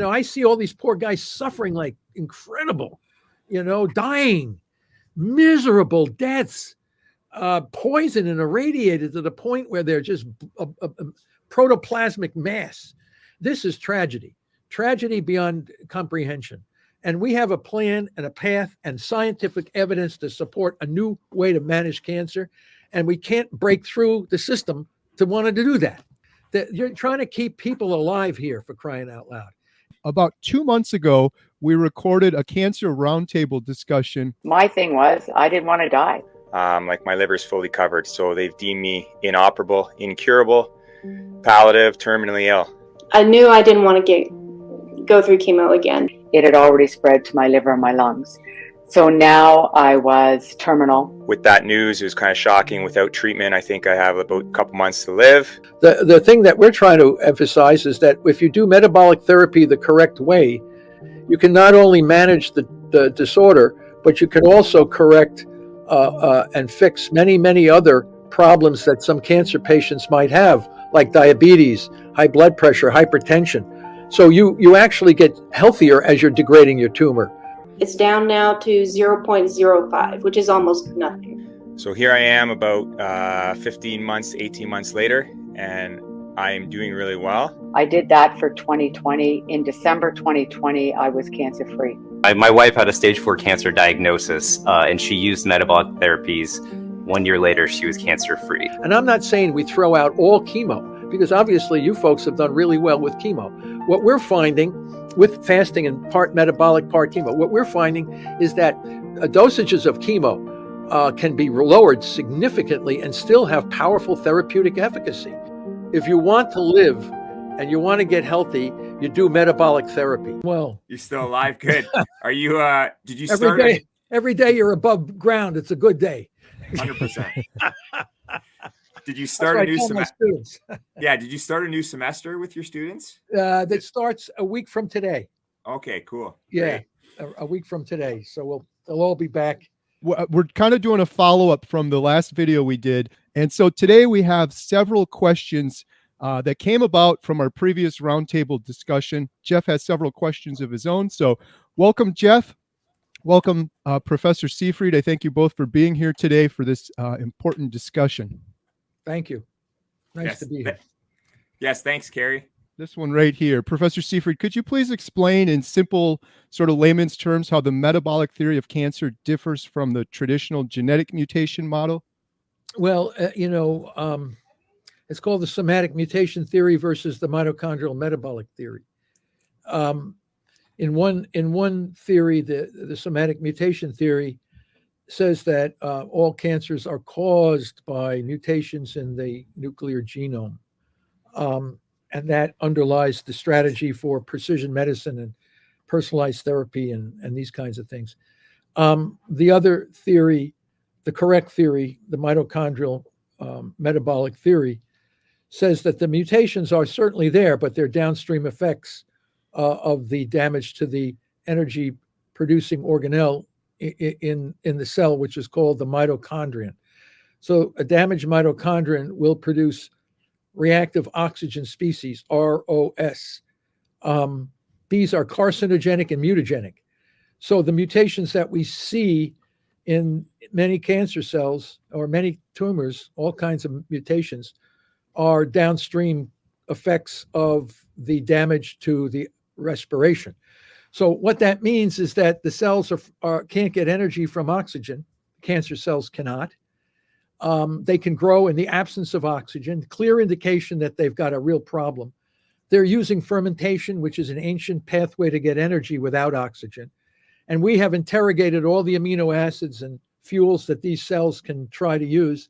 I see all these poor guys suffering like incredible, dying, miserable deaths, poisoned and irradiated to the point where they're just a protoplasmic mass. This is tragedy beyond comprehension. And we have a plan and a path and scientific evidence to support a new way to manage cancer. And we can't break through the system to want to do that. You're trying to keep people alive here, for crying out loud. About 2 months ago, we recorded a cancer roundtable discussion. My thing was, I didn't want to die. Like my liver's fully covered, so they've deemed me inoperable, incurable, palliative, terminally ill. I knew I didn't want to go through chemo again. It had already spread to my liver and my lungs. So now I was terminal. With that news, it was kind of shocking. Without treatment, I think I have about a couple months to live. The thing that we're trying to emphasize is that if you do metabolic therapy the correct way, you can not only manage the disorder, but you can also correct and fix many other problems that some cancer patients might have, like diabetes, high blood pressure, hypertension. So you actually get healthier as you're degrading your tumor. It's down now to 0.05, which is almost nothing. So here I am about 15 months, 18 months later, and I am doing really well. I did that for 2020. In December 2020, I was cancer-free. My wife had a stage 4 cancer diagnosis, and she used metabolic therapies. 1 year later, she was cancer-free. And I'm not saying we throw out all chemo, because obviously you folks have done really well with chemo. What we're finding with fasting and part metabolic, part chemo, what we're finding is that dosages of chemo can be lowered significantly and still have powerful therapeutic efficacy. If you want to live and you want to get healthy, you do metabolic therapy. Well, you're still alive. Good. Are you, did you start? Every day you're above ground. It's a good day. 100%. Did you start a new semester? Yeah. Did you start a new semester with your students? That starts a week from today. Okay, cool. Yeah. A week from today. So they'll all be back. We're kind of doing a follow-up from the last video we did. And so today we have several questions that came about from our previous roundtable discussion. Jeff has several questions of his own. So welcome, Jeff. Welcome, Professor Seyfried. I thank you both for being here today for this important discussion. Thank you. Nice to be here. Yes, thanks, Carrie. This one right here. Professor Seyfried, could you please explain in simple sort of layman's terms how the metabolic theory of cancer differs from the traditional genetic mutation model? Well, it's called the somatic mutation theory versus the mitochondrial metabolic theory. In one theory, the somatic mutation theory says that all cancers are caused by mutations in the nuclear genome. And that underlies the strategy for precision medicine and personalized therapy and these kinds of things. The other theory, the correct theory, the mitochondrial metabolic theory, says that the mutations are certainly there, but they're downstream effects of the damage to the energy producing organelle in the cell, which is called the mitochondrion. So a damaged mitochondrion will produce reactive oxygen species, ROS. These are carcinogenic and mutagenic. So the mutations that we see in many cancer cells or many tumors, all kinds of mutations, are downstream effects of the damage to the respiration. So what that means is that the cells can't get energy from oxygen. Cancer cells cannot. They can grow in the absence of oxygen, clear indication that they've got a real problem. They're using fermentation, which is an ancient pathway to get energy without oxygen. And we have interrogated all the amino acids and fuels that these cells can try to use.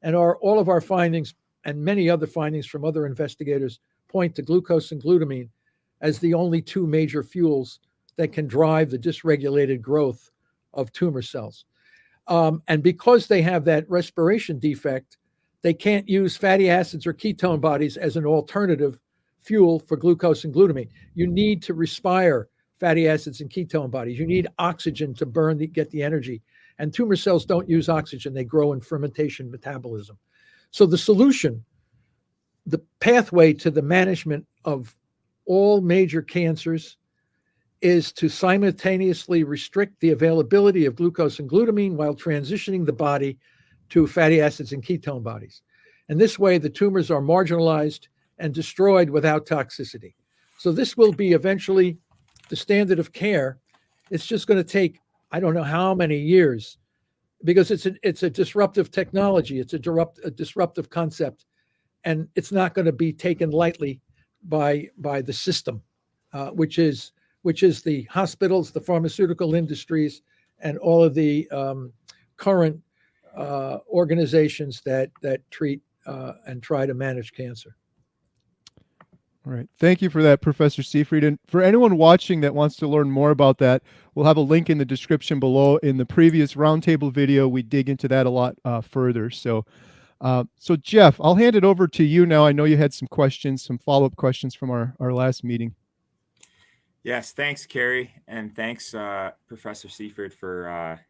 And all of our findings and many other findings from other investigators point to glucose and glutamine as the only two major fuels that can drive the dysregulated growth of tumor cells. And because they have that respiration defect, they can't use fatty acids or ketone bodies as an alternative fuel for glucose and glutamine. You need to respire fatty acids and ketone bodies. You need oxygen to get the energy. And tumor cells don't use oxygen. They grow in fermentation metabolism. So the solution, the pathway to the management of all major cancers is to simultaneously restrict the availability of glucose and glutamine while transitioning the body to fatty acids and ketone bodies. And this way, the tumors are marginalized and destroyed without toxicity. So this will be eventually the standard of care. It's just going to take, I don't know how many years, because it's a disruptive technology. It's a disruptive concept, and it's not going to be taken lightly by the system, which is the hospitals, the pharmaceutical industries, and all of the current organizations that treat and try to manage cancer. All right. Thank you for that, Professor Seyfried. And for anyone watching that wants to learn more about that, we'll have a link in the description below. In the previous roundtable video, we dig into that a lot further. So Jeff, I'll hand it over to you now. I know you had some questions, some follow-up questions from our last meeting. Yes, thanks, Carrie, and thanks, Professor Seyfried, for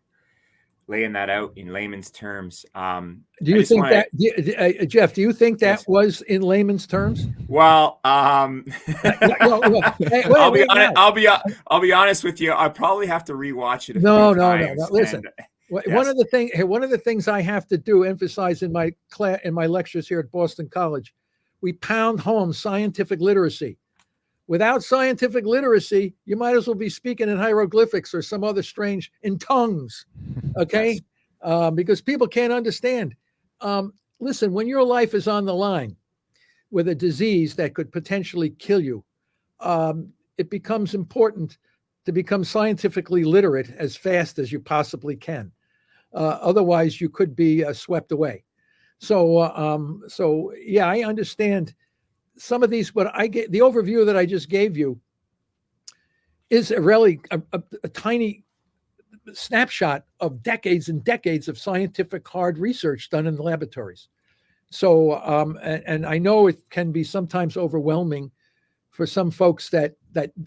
laying that out in layman's terms. Do you think Jeff? Do you think that was in layman's terms? Well, I'll be honest with you. I probably have to rewatch it. No. Listen, one of the things I have to do, emphasize in my lectures here at Boston College, we pound home scientific literacy. Without scientific literacy, you might as well be speaking in hieroglyphics or some other strange in tongues, okay? Yes. Because people can't understand. Listen, when your life is on the line with a disease that could potentially kill you, it becomes important to become scientifically literate as fast as you possibly can. Otherwise, you could be swept away. So yeah, I understand. Some of these, but I get the overview that I just gave you is really a tiny snapshot of decades and decades of scientific hard research done in the laboratories. So, and I know it can be sometimes overwhelming for some folks that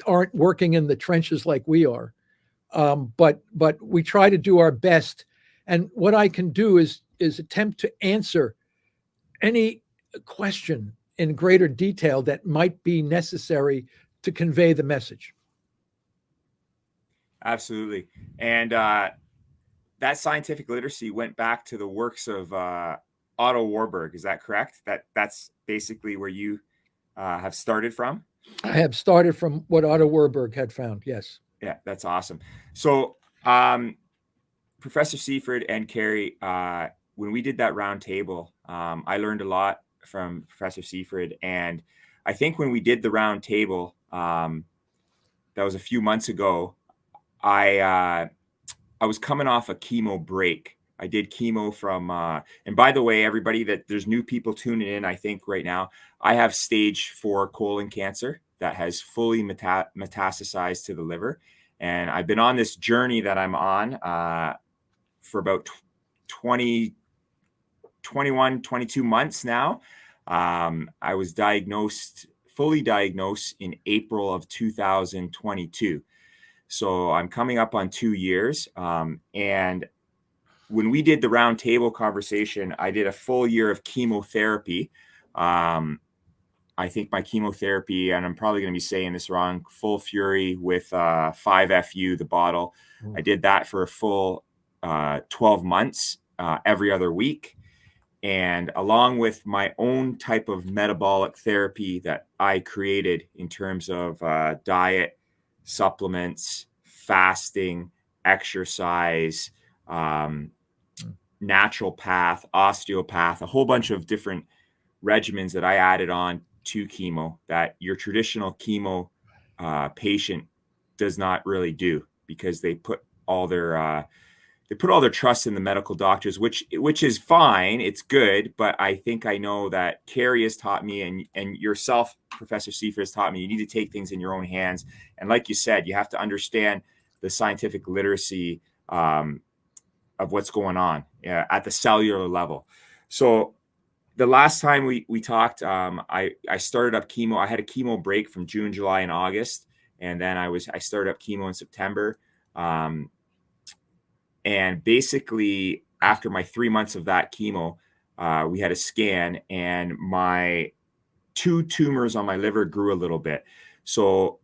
aren't working in the trenches like we are. But we try to do our best. And what I can do is attempt to answer any question in greater detail that might be necessary to convey the message. Absolutely. And that scientific literacy went back to the works of Otto Warburg. Is that correct? That's basically where you have started from? I have started from what Otto Warburg had found, yes. Yeah, that's awesome. So Professor Seyfried and Carrie, when we did that round table, I learned a lot from Professor Seyfried. And I think when we did the round table, that was a few months ago, I was coming off a chemo break. I did chemo from, and by the way, everybody, that there's new people tuning in, I think right now, I have stage 4 colon cancer that has fully metastasized to the liver. And I've been on this journey that I'm on for about 22 months now. I was fully diagnosed in April of 2022. So I'm coming up on 2 years. And when we did the round table conversation, I did a full year of chemotherapy. I think my chemotherapy, and I'm probably going to be saying this wrong, Full Fury with 5FU, the bottle. I did that for a full 12 months, every other week. And along with my own type of metabolic therapy that I created in terms of diet, supplements, fasting, exercise, naturopath, osteopath, a whole bunch of different regimens that I added on to chemo that your traditional chemo patient does not really do, because they put all their trust in the medical doctors, which is fine. It's good. But I think I know that Carrie has taught me, and yourself, Professor Seyfried, has taught me, you need to take things in your own hands. And like you said, you have to understand the scientific literacy of what's going on at the cellular level. So the last time we talked, I started up chemo. I had a chemo break from June, July, and August. And then I started up chemo in September. And basically, after my 3 months of that chemo, we had a scan, and my 2 tumors on my liver grew a little bit. So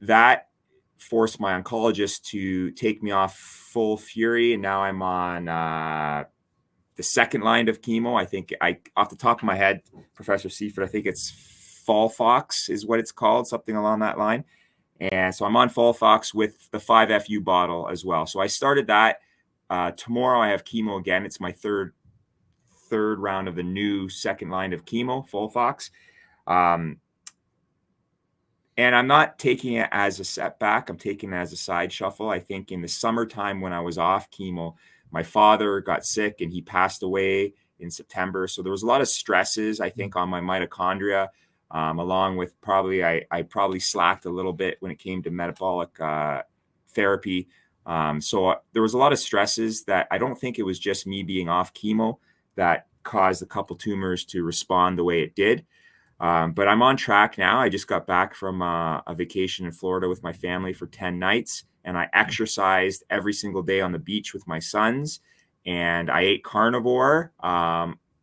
that forced my oncologist to take me off full fury, and now I'm on the second line of chemo. I think off the top of my head, Professor Seyfried, I think it's Folfox is what it's called, something along that line. And so I'm on Folfox with the 5FU bottle as well. So I started that. Tomorrow I have chemo again. It's my third round of the new second line of chemo, Folfox. And I'm not taking it as a setback. I'm taking it as a side shuffle. I think in the summertime when I was off chemo, my father got sick and he passed away in September. So there was a lot of stresses, I think, on my mitochondria, along with I probably slacked a little bit when it came to metabolic therapy. So there was a lot of stresses that I don't think it was just me being off chemo that caused a couple tumors to respond the way it did. But I'm on track now. I just got back from a vacation in Florida with my family for 10 nights, and I exercised every single day on the beach with my sons, and I ate carnivore.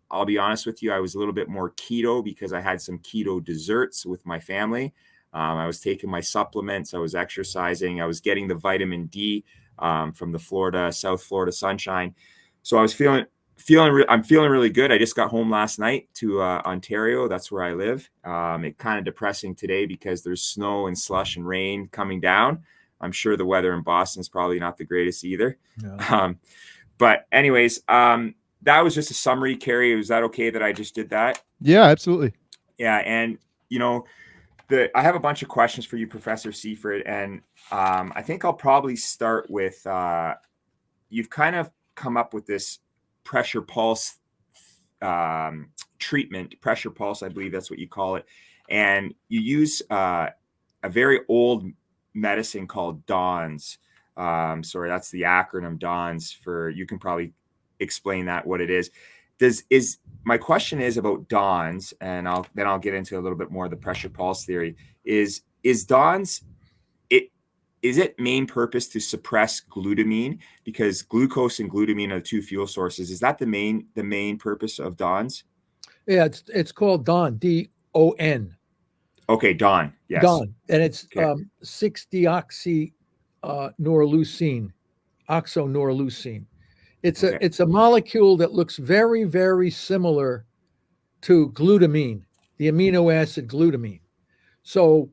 I'll be honest with you, I was a little bit more keto because I had some keto desserts with my family. I was taking my supplements. I was exercising. I was getting the vitamin D from the South Florida sunshine. So I was I'm feeling really good. I just got home last night to Ontario. That's where I live. It's kind of depressing today because there's snow and slush and rain coming down. I'm sure the weather in Boston is probably not the greatest either. Yeah. But anyways, that was just a summary, Carrie. Was that okay that I just did that? Yeah, absolutely. Yeah. And, I have a bunch of questions for you, Professor Seyfried. And I think I'll probably start with, you've kind of come up with this pressure pulse treatment, pressure pulse, I believe that's what you call it. And you use a very old medicine called DONS. Sorry, that's the acronym DONS you can probably explain that, what it is. My question is about DONS, and I'll get into a little bit more of the pressure pulse theory. Is DONS, is it main purpose to suppress glutamine, because glucose and glutamine are the two fuel sources? Is that the main purpose of DONS? Yeah, it's called DON, DON. Okay, DON. Yes. DON, and it's 6-deoxy norleucine, oxonorleucine. It's a molecule that looks very, very similar to glutamine, the amino acid glutamine. So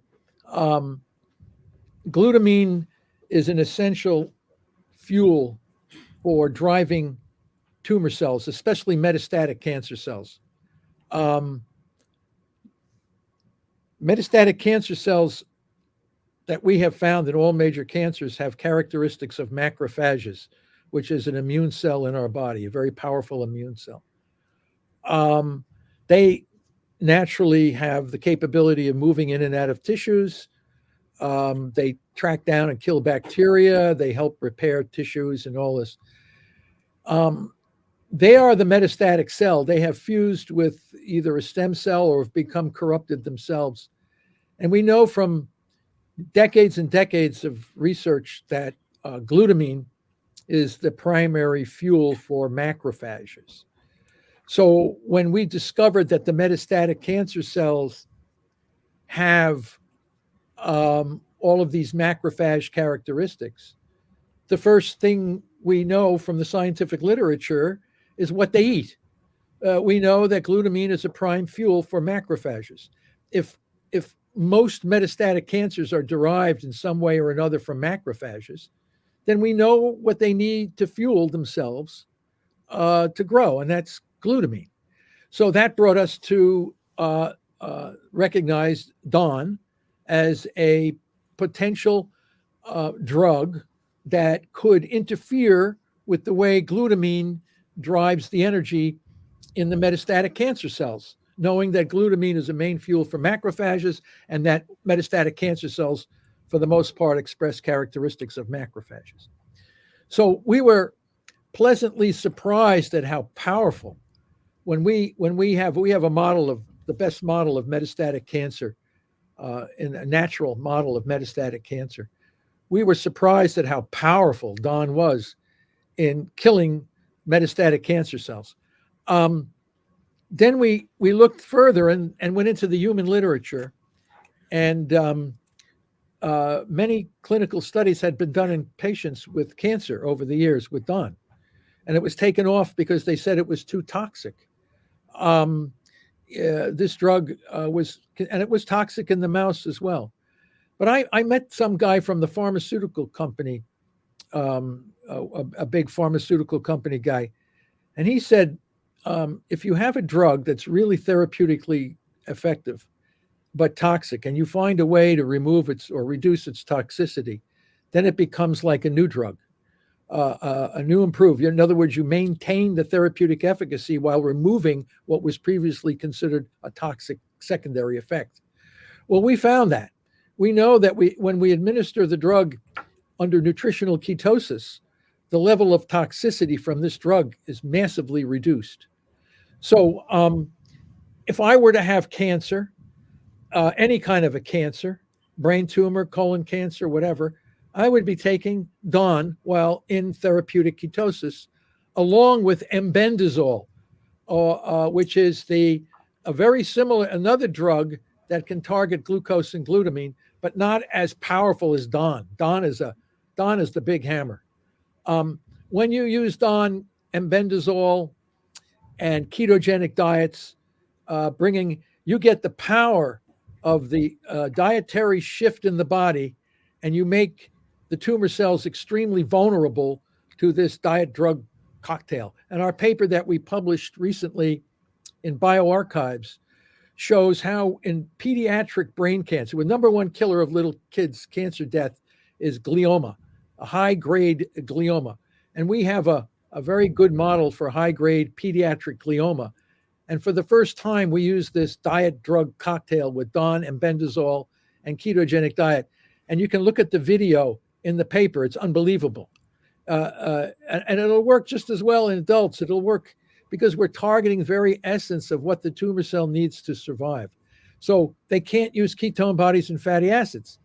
glutamine is an essential fuel for driving tumor cells, especially metastatic cancer cells. Metastatic cancer cells that we have found in all major cancers have characteristics of macrophages, which is an immune cell in our body, a very powerful immune cell. They naturally have the capability of moving in and out of tissues. They track down and kill bacteria. They help repair tissues and all this. They are the metastatic cell. They have fused with either a stem cell or have become corrupted themselves. And we know from decades and decades of research that glutamine is the primary fuel for macrophages. So when we discovered that the metastatic cancer cells have all of these macrophage characteristics, the first thing we know from the scientific literature is what they eat. We know that glutamine is a prime fuel for macrophages. If most metastatic cancers are derived in some way or another from macrophages, then we know what they need to fuel themselves to grow, and that's glutamine. So that brought us to recognize DON as a potential drug that could interfere with the way glutamine drives the energy in the metastatic cancer cells, knowing that glutamine is a main fuel for macrophages and that metastatic cancer cells, for the most part, express characteristics of macrophages. So we were pleasantly surprised at how powerful, when we have a model of the best model of metastatic cancer, in a natural model of metastatic cancer, we were surprised at how powerful DON was in killing metastatic cancer cells. Then we looked further and went into the human literature, and many clinical studies had been done in patients with cancer over the years with DON, and it was taken off because they said it was too toxic. This drug and it was toxic in the mouse as well. But I met some guy from the pharmaceutical company, a big pharmaceutical company guy, and he said, if you have a drug that's really therapeutically effective, but toxic, and you find a way to remove its or reduce its toxicity, then it becomes like a new drug, a new improved. In other words, you maintain the therapeutic efficacy while removing what was previously considered a toxic secondary effect. Well, we found that. We know that when we administer the drug under nutritional ketosis, the level of toxicity from this drug is massively reduced. So if I were to have cancer, any kind of a cancer, brain tumor, colon cancer, whatever, I would be taking DON while in therapeutic ketosis, along with embendazole, which is a very similar, another drug that can target glucose and glutamine, but not as powerful as DON. DON is the big hammer. When you use DON, embendazole, and ketogenic diets, you get the power of the dietary shift in the body, and you make the tumor cells extremely vulnerable to this diet drug cocktail. And our paper that we published recently in BioArchives shows how in pediatric brain cancer, the number one killer of little kids' cancer death is glioma, a high-grade glioma. And we have a very good model for high-grade pediatric glioma. And for the first time, we use this diet drug cocktail with DON, embendazole, and ketogenic diet. And you can look at the video in the paper. It's unbelievable. And it'll work just as well in adults. It'll work because we're targeting the very essence of what the tumor cell needs to survive. So they can't use ketone bodies and fatty acids.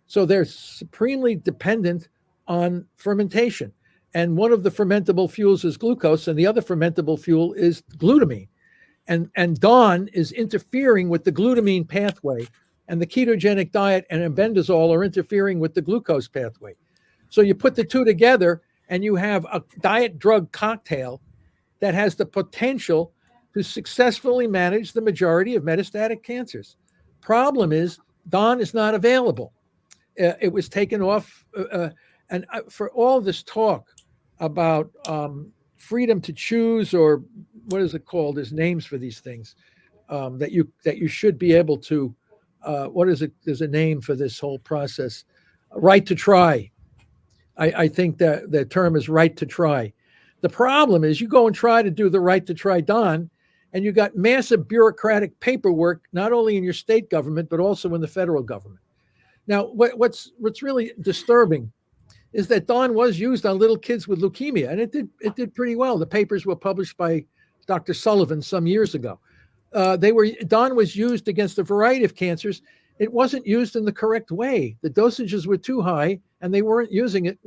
So they're supremely dependent on fermentation. And one of the fermentable fuels is glucose, and the other fermentable fuel is glutamine. And DON is interfering with the glutamine pathway, and the ketogenic diet and embendazole are interfering with the glucose pathway. So you put the two together, and you have a diet drug cocktail that has the potential to successfully manage the majority of metastatic cancers. Problem is, DON is not available. It was taken off, and for all this talk about freedom to choose, or what is it called? There's names for these things that you should be able to. What is it? There's a name for this whole process. Right to try. I think that the term is right to try. The problem is you go and try to do the right to try DON, and you got massive bureaucratic paperwork, not only in your state government, but also in the federal government. Now, what's really disturbing is that DON was used on little kids with leukemia, and it did pretty well. The papers were published by Dr. Sullivan some years ago. DON was used against a variety of cancers. It wasn't used in the correct way. The dosages were too high, and they weren't using it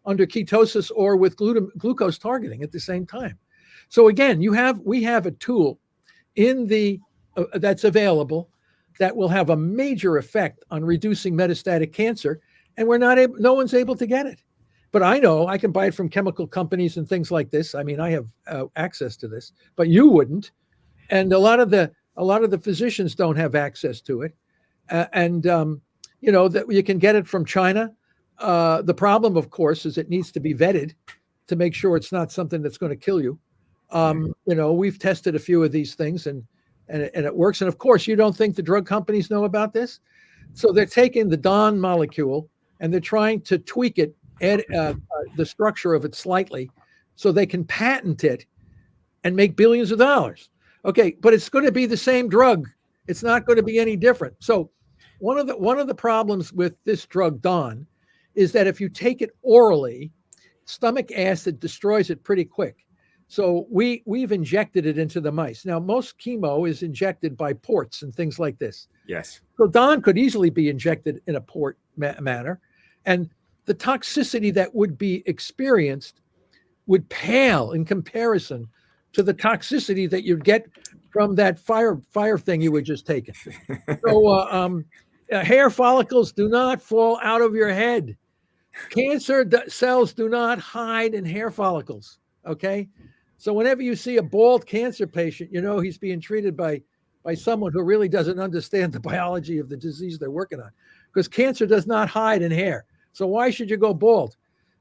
under ketosis or with glucose targeting at the same time. So again, we have a tool that's available that will have a major effect on reducing metastatic cancer, and no one's able to get it. But I know I can buy it from chemical companies and things like this. I mean, I have access to this, but you wouldn't, and a lot of the physicians don't have access to it. That you can get it from China. The problem, of course, is it needs to be vetted to make sure it's not something that's going to kill you. We've tested a few of these things, and it works. And of course, you don't think the drug companies know about this? So they're taking the DON molecule and they're trying to tweak it, add the structure of it slightly, so they can patent it and make billions of dollars. Okay, but it's going to be the same drug. It's not going to be any different. So one of the problems with this drug DON is that if you take it orally, stomach acid destroys it pretty quick. So we've injected it into the mice. Now, most chemo is injected by ports and things like this. Yes. So DON could easily be injected in a port manner, and the toxicity that would be experienced would pale in comparison to the toxicity that you'd get from that fire thing you were just taking. So hair follicles do not fall out of your head. Cancer cells do not hide in hair follicles. Okay. So whenever you see a bald cancer patient, you know he's being treated by someone who really doesn't understand the biology of the disease they're working on, because cancer does not hide in hair. So why should you go bald?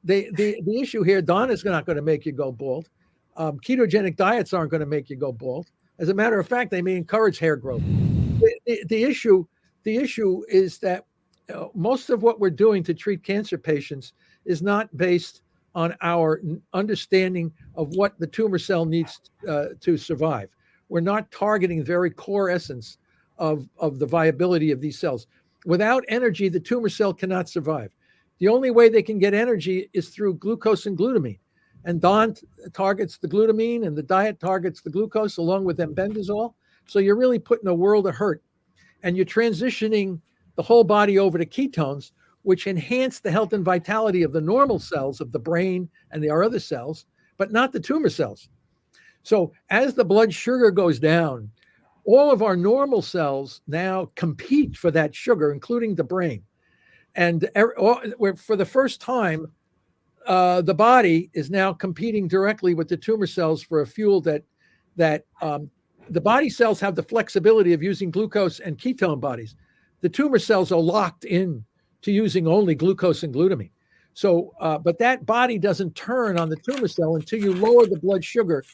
The issue here, Don, is not going to make you go bald. Ketogenic diets aren't going to make you go bald. As a matter of fact, they may encourage hair growth. The issue is that most of what we're doing to treat cancer patients is not based on our understanding of what the tumor cell needs to survive. We're not targeting the very core essence of the viability of these cells. Without energy, the tumor cell cannot survive. The only way they can get energy is through glucose and glutamine. And DON targets the glutamine, and the diet targets the glucose along with embendazole. So you're really putting a world of hurt. And you're transitioning the whole body over to ketones, which enhance the health and vitality of the normal cells of the brain and our other cells, but not the tumor cells. So as the blood sugar goes down, all of our normal cells now compete for that sugar, including the brain. And for the first time, the body is now competing directly with the tumor cells for a fuel that the body cells have the flexibility of using glucose and ketone bodies. The tumor cells are locked in to using only glucose and glutamine. So, but that body doesn't turn on the tumor cell until you lower the blood sugar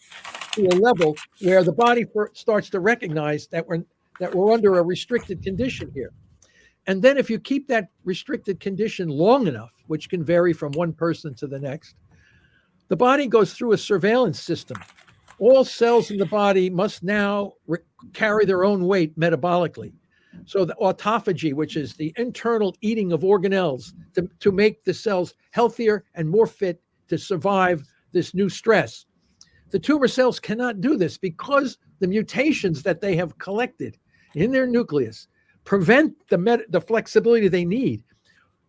to a level where the body starts to recognize that we're under a restricted condition here. And then if you keep that restricted condition long enough, which can vary from one person to the next, the body goes through a surveillance system. All cells in the body must now carry their own weight metabolically. So the autophagy, which is the internal eating of organelles to make the cells healthier and more fit to survive this new stress. The tumor cells cannot do this because the mutations that they have collected in their nucleus prevent the flexibility they need.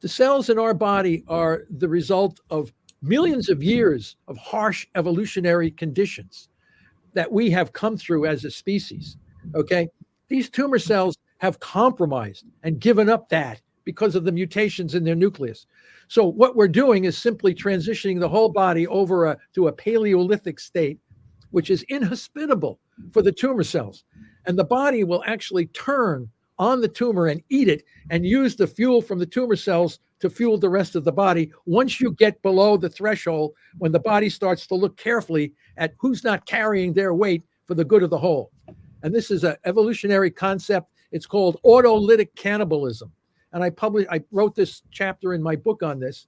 The cells in our body are the result of millions of years of harsh evolutionary conditions that we have come through as a species, okay? These tumor cells have compromised and given up that because of the mutations in their nucleus. So what we're doing is simply transitioning the whole body over to a Paleolithic state, which is inhospitable for the tumor cells. And the body will actually turn on the tumor and eat it and use the fuel from the tumor cells to fuel the rest of the body once you get below the threshold when the body starts to look carefully at who's not carrying their weight for the good of the whole. And this is an evolutionary concept. It's called autolytic cannibalism. And I wrote this chapter in my book on this.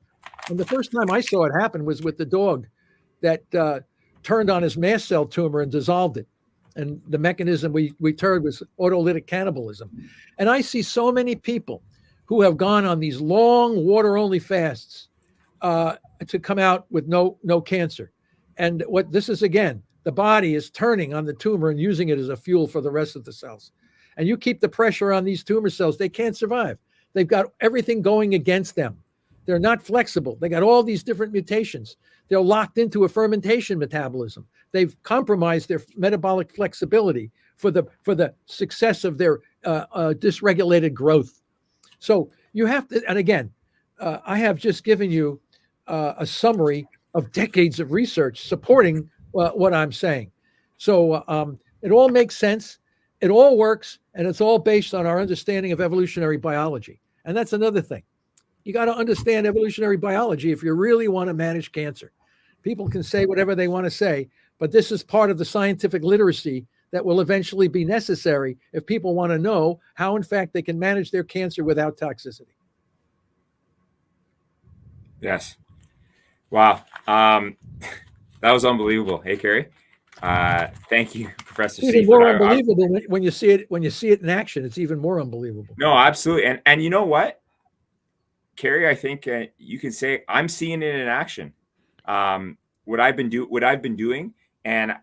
And the first time I saw it happen was with the dog that turned on his mast cell tumor and dissolved it. And the mechanism we turned was autolytic cannibalism. And I see so many people who have gone on these long water-only fasts to come out with no cancer. And what this is, again, the body is turning on the tumor and using it as a fuel for the rest of the cells. And you keep the pressure on these tumor cells, they can't survive. They've got everything going against them. They're not flexible. They got all these different mutations. They're locked into a fermentation metabolism. They've compromised their metabolic flexibility for the success of their dysregulated growth. So you have to, and again, I have just given you a summary of decades of research supporting what I'm saying. So it all makes sense. It all works, and it's all based on our understanding of evolutionary biology. And that's another thing. You got to understand evolutionary biology if you really want to manage cancer. People can say whatever they want to say, but this is part of the scientific literacy that will eventually be necessary if people want to know how, in fact, they can manage their cancer without toxicity. Yes. Wow. That was unbelievable. Hey, Carrie. Thank you, Professor It's Seyfried. even more unbelievable when you see it in action. It's even more unbelievable. No, absolutely. And you know what, Carrie, I think you can say I'm seeing it in action. What I've been doing, and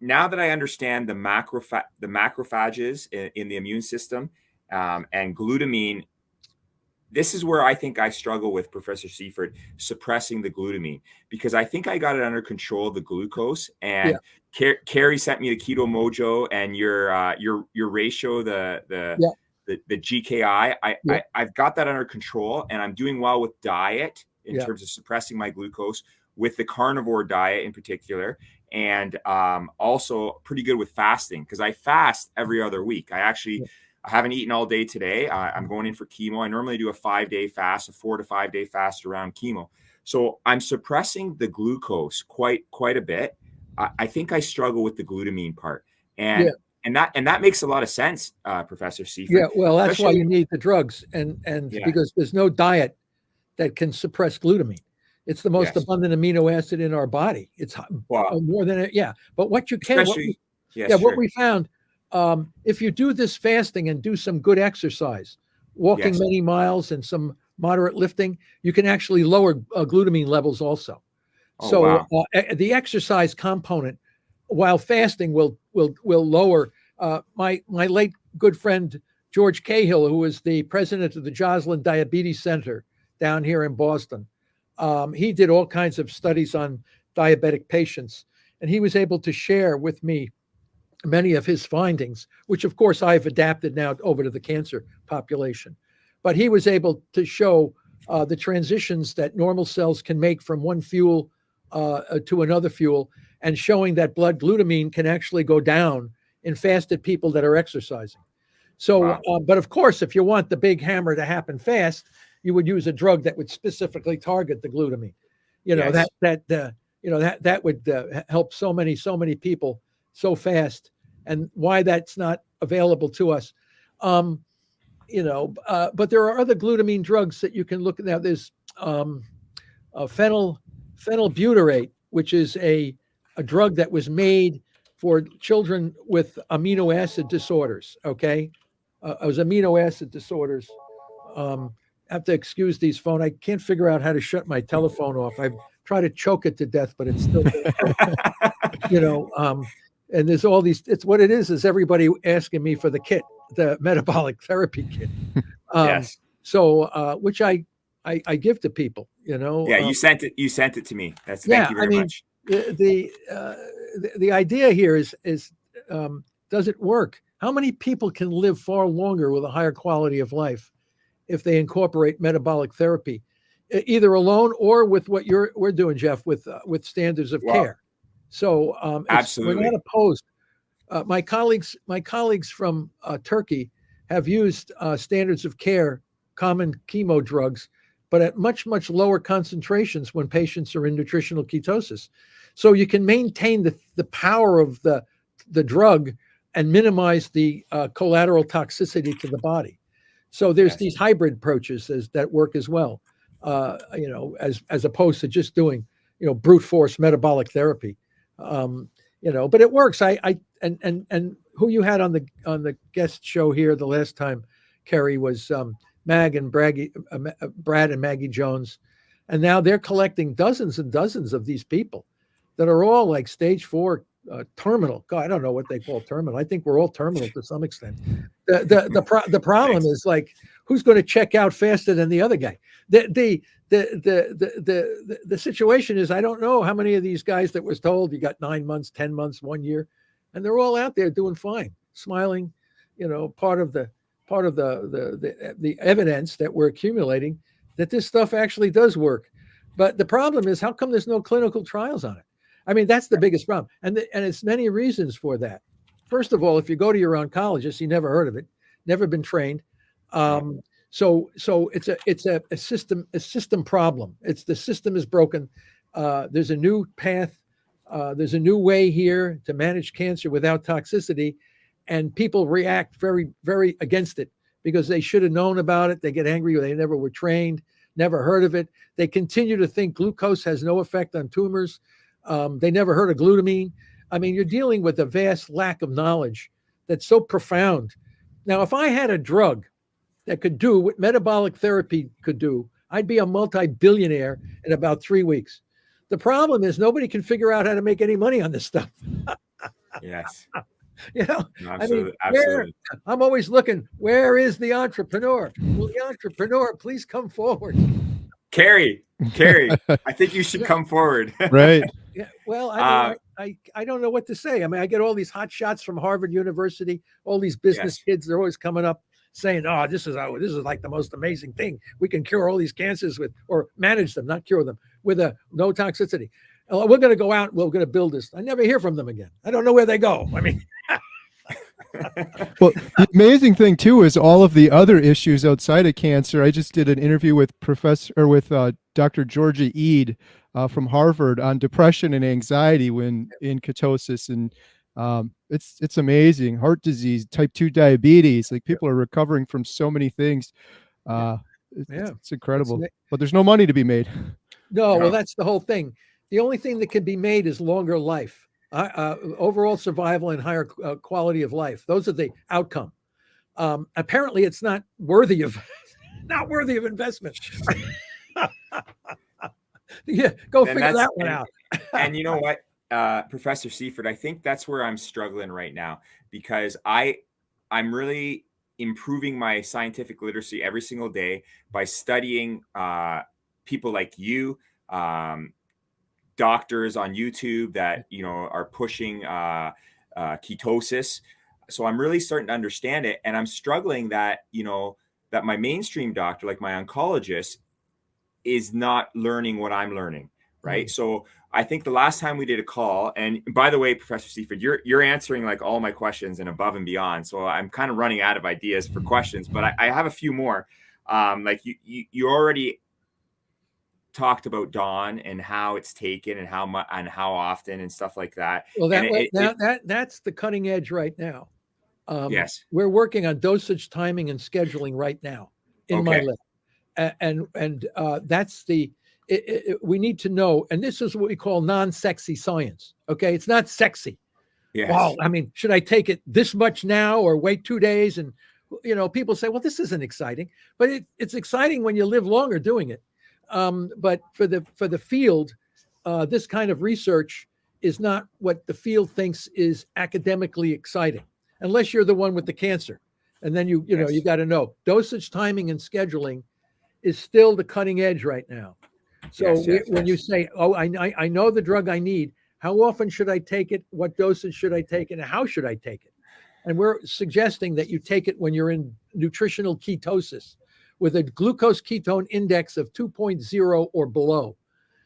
now that I understand the macrophages in the immune system, and glutamine, this is where I think I struggle with Professor Seyfried, suppressing the glutamine, because I think I got it under control, the glucose. And Carrie sent me the Keto Mojo and your ratio, the the GKI. Yeah. I've got that under control, and I'm doing well with diet in Yeah. terms of suppressing my glucose with the carnivore diet in particular. And also pretty good with fasting, because I fast every other week. I haven't eaten all day today. I'm going in for chemo. I normally do a 5-day fast, a 4 to 5 day fast around chemo. So I'm suppressing the glucose quite a bit. I think I struggle with the glutamine part, and that makes a lot of sense, Professor Seyfried. Yeah, well, that's why Especially- you need the drugs, and Yeah. because there's no diet that can suppress glutamine. It's the most Yes. abundant amino acid in our body. It's Wow. more than it. Yeah, but what you can, Especially, what sure. we found, if you do this fasting and do some good exercise, walking Yes. many miles and some moderate lifting, you can actually lower glutamine levels also. Oh, So wow. the exercise component, while fasting, will lower. My late good friend George Cahill, who was the president of the Joslin Diabetes Center down here in Boston, he did all kinds of studies on diabetic patients, and he was able to share with me many of his findings, which of course I've adapted now over to the cancer population. But he was able to show the transitions that normal cells can make from one fuel to another fuel, and showing that blood glutamine can actually go down in fasted people that are exercising. So, Wow. but of course, if you want the big hammer to happen fast, you would use a drug that would specifically target the glutamine. You know, Yes. that would help so many people so fast. And why that's not available to us, but there are other glutamine drugs that you can look at. Now there's phenylbutyrate, which is a drug that was made for children with amino acid disorders. Okay, it was amino acid disorders. I have to excuse these phone. I can't figure out how to shut my telephone off. I've tried to choke it to death, but it's still, and there's all these. It's what it is everybody asking me for the kit, the metabolic therapy kit. Yes. So, which I give to people, Yeah, you sent it. You sent it to me. Thank yeah, you very I mean, much. the idea here is does it work? How many people can live far longer with a higher quality of life if they incorporate metabolic therapy, either alone or with what we're doing, Jeff, with standards of care? So Absolutely, we're not opposed. My colleagues from Turkey have used standards of care, common chemo drugs, but at much lower concentrations when patients are in nutritional ketosis. So you can maintain the power of the drug and minimize the collateral toxicity to the body. So there's these hybrid approaches that work as well, as opposed to just doing brute force metabolic therapy. But it works. And who you had on the guest show here the last time, Kerry, was Brad and Maggie Jones, and now they're collecting dozens and dozens of these people that are all like stage 4 terminal. God, I don't know what they call terminal. I think we're all terminal to some extent. The problem is, like, who's going to check out faster than the other guy? The situation is, I don't know how many of these guys that was told you got 9 months, 10 months, 1 year, and they're all out there doing fine, smiling. Part of the evidence that we're accumulating that this stuff actually does work. But the problem is, how come there's no clinical trials on it? I mean, that's the biggest problem, and it's many reasons for that. First of all, if you go to your oncologist, you never heard of it, never been trained. So it's a system problem. The system is broken. There's a new path. There's a new way here to manage cancer without toxicity, and people react very, very against it because they should have known about it. They get angry. They never were trained, never heard of it. They continue to think glucose has no effect on tumors. They never heard of glutamine. I mean, you're dealing with a vast lack of knowledge that's so profound. Now, if I had a drug that could do what metabolic therapy could do, I'd be a multi-billionaire in about 3 weeks. The problem is nobody can figure out how to make any money on this stuff. Yes. Absolutely. I'm always looking, where is the entrepreneur? Will the entrepreneur please come forward? Carrie, I think you should come forward. Right. Yeah. Well, I don't know what to say. I mean, I get all these hot shots from Harvard University, all these business kids. They're always coming up saying, "Oh, this is like the most amazing thing. We can cure all these cancers with, or manage them, not cure them, with a no toxicity. We're going to go out. We're going to build this." I never hear from them again. I don't know where they go. I mean, Well, the amazing thing too is all of the other issues outside of cancer. I just did an interview with Dr. Georgia Eid from Harvard on depression and anxiety when in ketosis, and it's amazing. Heart disease, type 2 diabetes, like people are recovering from so many things. It's incredible, but there's no money to be made. No, well, that's the whole thing. The only thing that can be made is longer life. Overall survival and higher quality of life. Those are the outcome. Apparently, it's not worthy of investment. Yeah, go figure that one out. And you know what, Professor Seyfried, I think that's where I'm struggling right now, because I'm really improving my scientific literacy every single day by studying people like you, doctors on YouTube that, you know, are pushing ketosis. So I'm really starting to understand it, and I'm struggling that, you know, that my mainstream doctor, like my oncologist, is not learning what I'm learning, right? So I think the last time we did a call, and by the way, Professor Seyfried, you're answering like all my questions and above and beyond. So I'm kind of running out of ideas for questions, but I have a few more. Like you already talked about DON and how it's taken and how much and how often and stuff like that. Well, that's the cutting edge right now. Yes, we're working on dosage, timing, and scheduling right now in my lab, and that's we need to know. And this is what we call non-sexy science. Okay, it's not sexy. Yes. Wow, I mean, should I take it this much now or wait 2 days? And you know, people say, well, this isn't exciting, but it's exciting when you live longer doing it. But for the field, this kind of research is not what the field thinks is academically exciting, unless you're the one with the cancer. And then you know, you got to know dosage, timing, and scheduling is still the cutting edge right now. So when you say, oh, I know the drug I need, how often should I take it? What dosage should I take it? And how should I take it? And we're suggesting that you take it when you're in nutritional ketosis, with a glucose ketone index of 2.0 or below.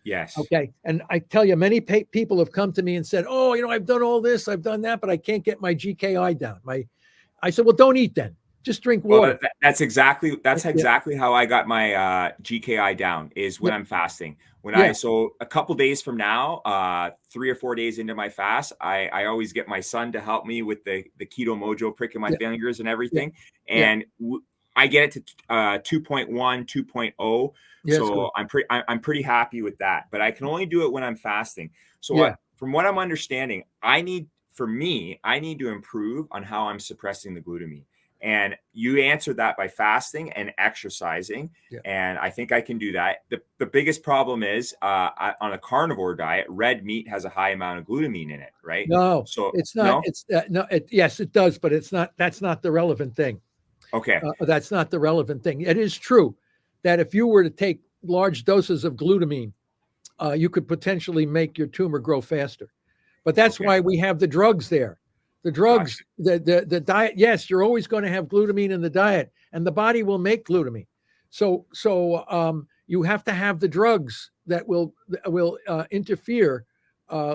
Yes. Okay. And I tell you, many people have come to me and said, oh, you know, I've done all this, I've done that, but I can't get my GKI down. I said, well, don't eat then. Just drink water. Well, that's exactly how I got my GKI down, is when I'm fasting. So a couple days from now, 3 or 4 days into my fast, I always get my son to help me with the keto mojo prick in my fingers and everything. And I get it to 2.1, 2.0. So I'm pretty happy with that, but I can only do it when I'm fasting. So from what I'm understanding, I need to improve on how I'm suppressing the glutamine. And you answered that by fasting and exercising. And I think I can do that. The biggest problem is on a carnivore diet, red meat has a high amount of glutamine in it, right? No, so it's not. No? Yes, it does, but it's not. That's not the relevant thing. Okay. That's not the relevant thing. It is true that if you were to take large doses of glutamine, you could potentially make your tumor grow faster. But that's why we have the drugs there. The drugs, the diet, yes, you're always going to have glutamine in the diet, and the body will make glutamine. So you have to have the drugs that will interfere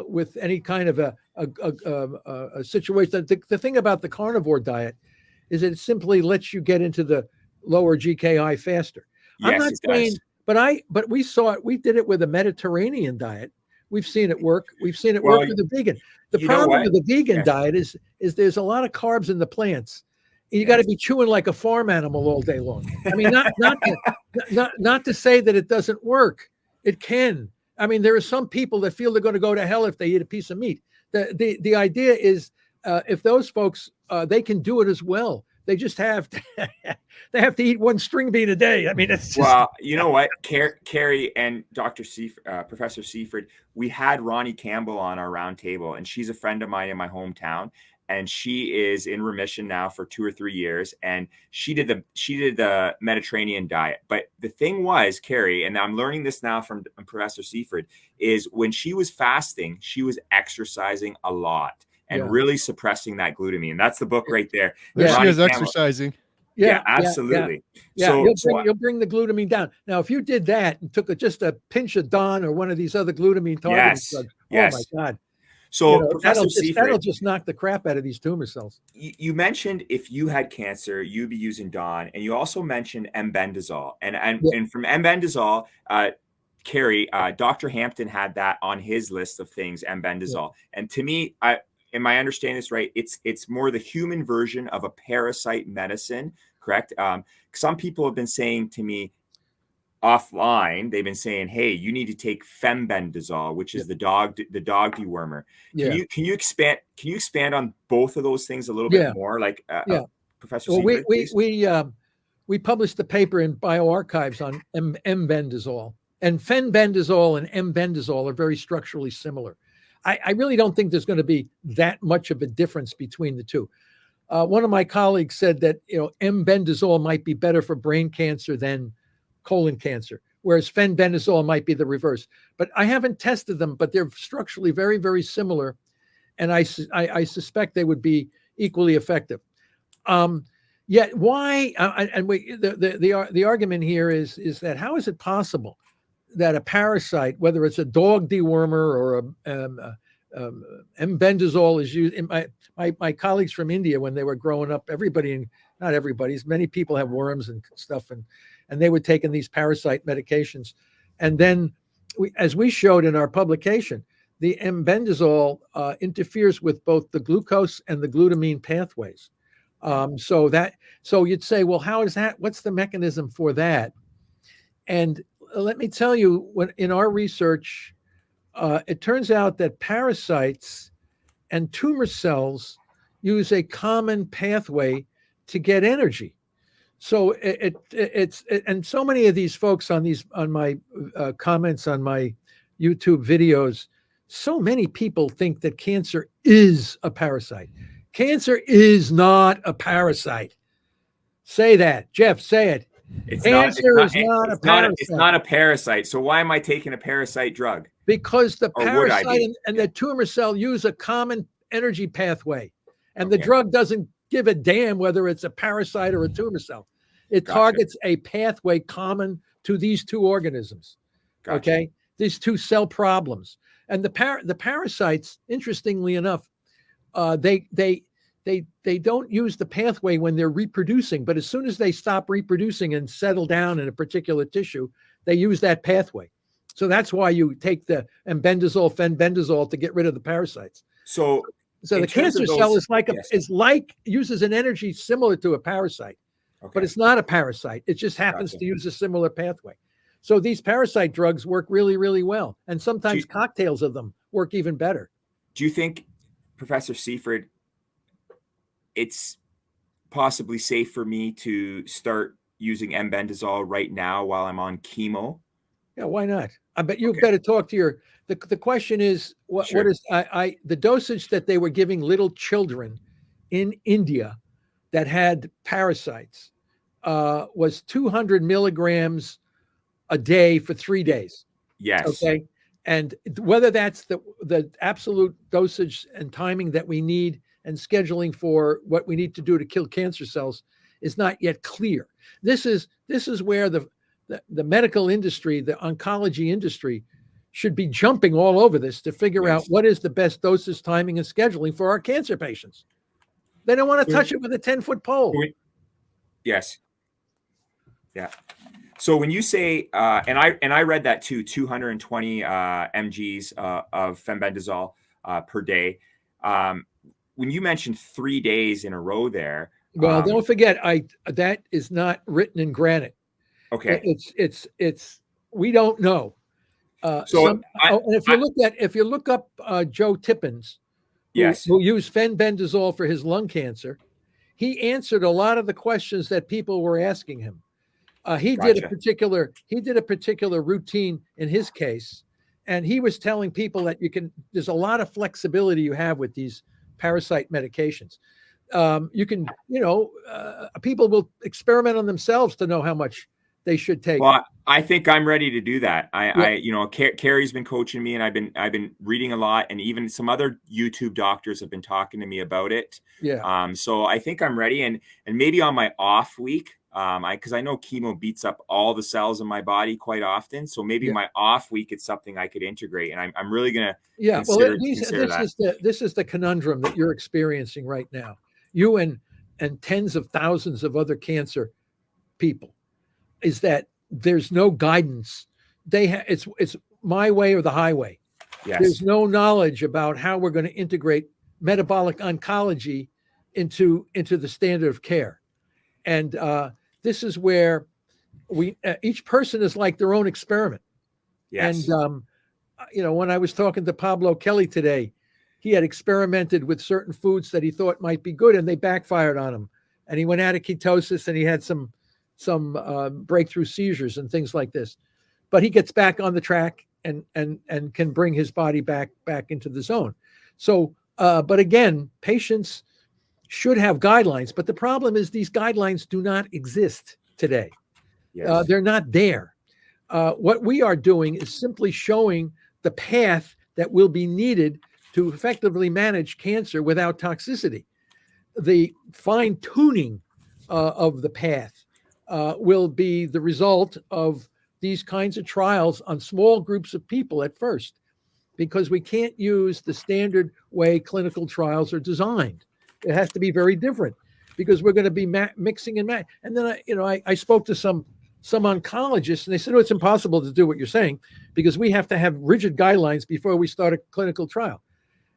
with any kind of a situation. The thing about the carnivore diet is it simply lets you get into the lower GKI faster. Yes, I'm not saying, but we saw it. We did it with a Mediterranean diet. We've seen it work. We've seen it work with the vegan. The problem with the vegan diet is there's a lot of carbs in the plants. You got to be chewing like a farm animal all day long. I mean, not to say that it doesn't work. It can. I mean, there are some people that feel they're going to go to hell if they eat a piece of meat. The idea is if those folks they can do it as well. They just have to eat one string bean a day. I mean, it's just... Well, you know what, Carrie and Professor Seyfried, we had Ronnie Campbell on our round table, and she's a friend of mine in my hometown, and she is in remission now for 2 or 3 years, and she did the Mediterranean diet. But the thing was, Carrie, and I'm learning this now from Professor Seyfried, is when she was fasting, she was exercising a lot and really suppressing that glutamine. That's the book right there. There she is, exercising. Yeah, absolutely. Yeah, So, you'll bring the glutamine down. Now, if you did that and took just a pinch of DON or one of these other glutamine targeting yes, drugs, yes. oh my God, So, Professor that'll Seyfried, just knock the crap out of these tumor cells. you mentioned if you had cancer, you'd be using DON, and you also mentioned M-bendazole, and from M-bendazole, Carrie, Dr. Hampton had that on his list of things, M-bendazole, and to me, am I understanding this right? It's more the human version of a parasite medicine, correct? Some people have been saying to me offline, they've been saying, "Hey, you need to take fembendazole, which is the dog dewormer." Can you expand on both of those things a little bit more, like Professor Seyfried, please? We published a paper in bioarchives on M-bendazole, and fenbendazole and M-bendazole are very structurally similar. I really don't think there's going to be that much of a difference between the two. One of my colleagues said that M-bendazole might be better for brain cancer than colon cancer, whereas fenbendazole might be the reverse. But I haven't tested them, but they're structurally very, very similar, and I suspect they would be equally effective. Yet why? The argument here is that how is it possible that a parasite, whether it's a dog dewormer or M-bendazole is used? My colleagues from India, when they were growing up, not everybody, many people have worms and stuff, and they were taking these parasite medications. And then, as we showed in our publication, the M-bendazole interferes with both the glucose and the glutamine pathways. So you'd say, well, how is that? What's the mechanism for that? And let me tell you, in our research, it turns out that parasites and tumor cells use a common pathway to get energy. So and so many of these folks on my comments on my YouTube videos, so many people think that cancer is a parasite. Cancer is not a parasite. Say that, Jeff. Say it. Cancer is not a parasite. It's not a parasite. So why am I taking a parasite drug? Because the parasite and the tumor cell use a common energy pathway, and the drug doesn't give a damn whether it's a parasite or a tumor cell. It targets a pathway common to these two organisms. Okay, these two cell problems, and the parasites, interestingly enough, they don't use the pathway when they're reproducing, but as soon as they stop reproducing and settle down in a particular tissue, they use that pathway. So that's why you take the M-bendazole, fenbendazole to get rid of the parasites. So the cancer cell uses an energy similar to a parasite, but it's not a parasite. It just happens to use a similar pathway. So these parasite drugs work really, really well, and sometimes cocktails of them work even better. Do you think, Professor Seyfried, it's possibly safe for me to start using M-bendazole right now while I'm on chemo? Yeah, why not? I bet you've got to talk to the question is, what is the dosage that they were giving little children in India that had parasites was 200 milligrams a day for 3 days. Yes. Okay. And whether that's the absolute dosage and timing that we need and scheduling for what we need to do to kill cancer cells is not yet clear. This is where the medical industry, the oncology industry, should be jumping all over this to figure out what is the best dosage, timing, and scheduling for our cancer patients. They don't want to touch it with a 10-foot pole. Yes. Yeah. So when you say, and I read that too, 220 mgs of fenbendazole per day. When you mentioned 3 days in a row there. Well, don't forget, that is not written in granite. Okay. It's we don't know. If you look up Joe Tippins, who used fenbendazole for his lung cancer, he answered a lot of the questions that people were asking him. He did a particular routine in his case, and he was telling people that there's a lot of flexibility you have with these parasite medications. People will experiment on themselves to know how much they should take. Well, I think I'm ready to do that. Yeah. Carrie's been coaching me, and I've been reading a lot, and even some other YouTube doctors have been talking to me about it. Yeah. So I think I'm ready, and maybe on my off week, because I know chemo beats up all the cells in my body quite often. So maybe Yeah. my off week, it's something I could integrate, and I'm really gonna Yeah. consider, This is the conundrum that you're experiencing right now. You and tens of thousands of other cancer people, is that there's no guidance. It's my way or the highway. Yes. There's no knowledge about how we're going to integrate metabolic oncology into the standard of care. And this is where each person is like their own experiment. Yes. And when I was talking to Pablo Kelly today, he had experimented with certain foods that he thought might be good, and they backfired on him. And he went out of ketosis, and he had some breakthrough seizures and things like this. But he gets back on the track and can bring his body back into the zone. So, but again, patients should have guidelines. But the problem is these guidelines do not exist today. Yes. They're not there. What we are doing is simply showing the path that will be needed to effectively manage cancer without toxicity. The fine tuning of the path will be the result of these kinds of trials on small groups of people at first, because we can't use the standard way clinical trials are designed. It has to be very different, because we're going to be mixing and matching. And then I spoke to some oncologists, and they said, "Oh, it's impossible to do what you're saying, because we have to have rigid guidelines before we start a clinical trial,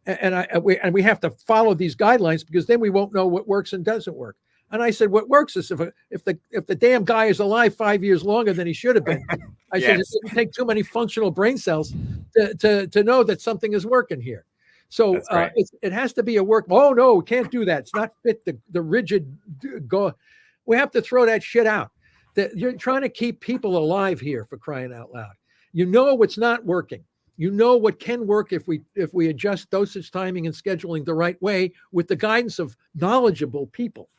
and we have to follow these guidelines, because then we won't know what works and doesn't work." And I said, what works is if the damn guy is alive 5 years longer than he should have been. I said, it doesn't take too many functional brain cells to know that something is working here. So right. It has to be a work. Oh no, we can't do that. It's not fit the rigid go. We have to throw that shit out. You're trying to keep people alive here, for crying out loud. You know what's not working. You know what can work if we adjust dosage, timing, and scheduling the right way with the guidance of knowledgeable people.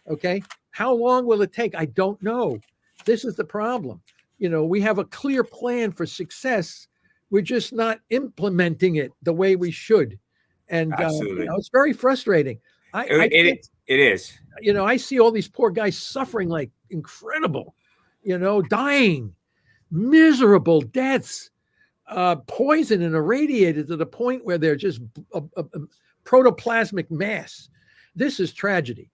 Okay. How long will it take? I don't know. This is the problem. We have a clear plan for success. We're just not implementing it the way we should. And it's very frustrating. It is. I see all these poor guys suffering like incredible, dying, miserable deaths, poisoned and irradiated to the point where they're just a protoplasmic mass. This is tragedy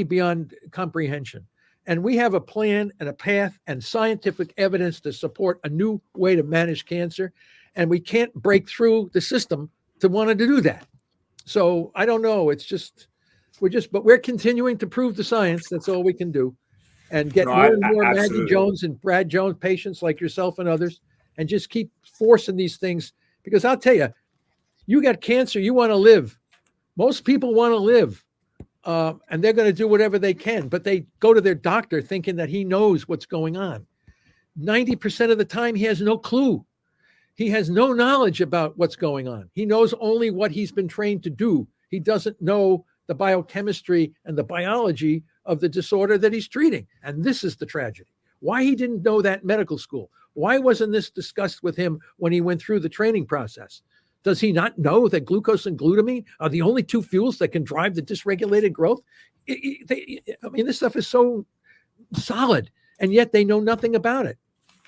beyond comprehension. And we have a plan and a path and scientific evidence to support a new way to manage cancer. And we can't break through the system to want to do that. So I don't know. But we're continuing to prove the science. That's all we can do. And get more and more Maggie Jones and Brad Jones patients like yourself and others, and just keep forcing these things. Because I'll tell you, you got cancer, you want to live. Most people want to live. And they're going to do whatever they can, but they go to their doctor thinking that he knows what's going on. 90% of the time, he has no clue. He has no knowledge about what's going on. He knows only what he's been trained to do. He doesn't know the biochemistry and the biology of the disorder that he's treating. And this is the tragedy. Why he didn't know that in medical school? Why wasn't this discussed with him when he went through the training process? Does he not know that glucose and glutamine are the only two fuels that can drive the dysregulated growth? This stuff is so solid, and yet they know nothing about it.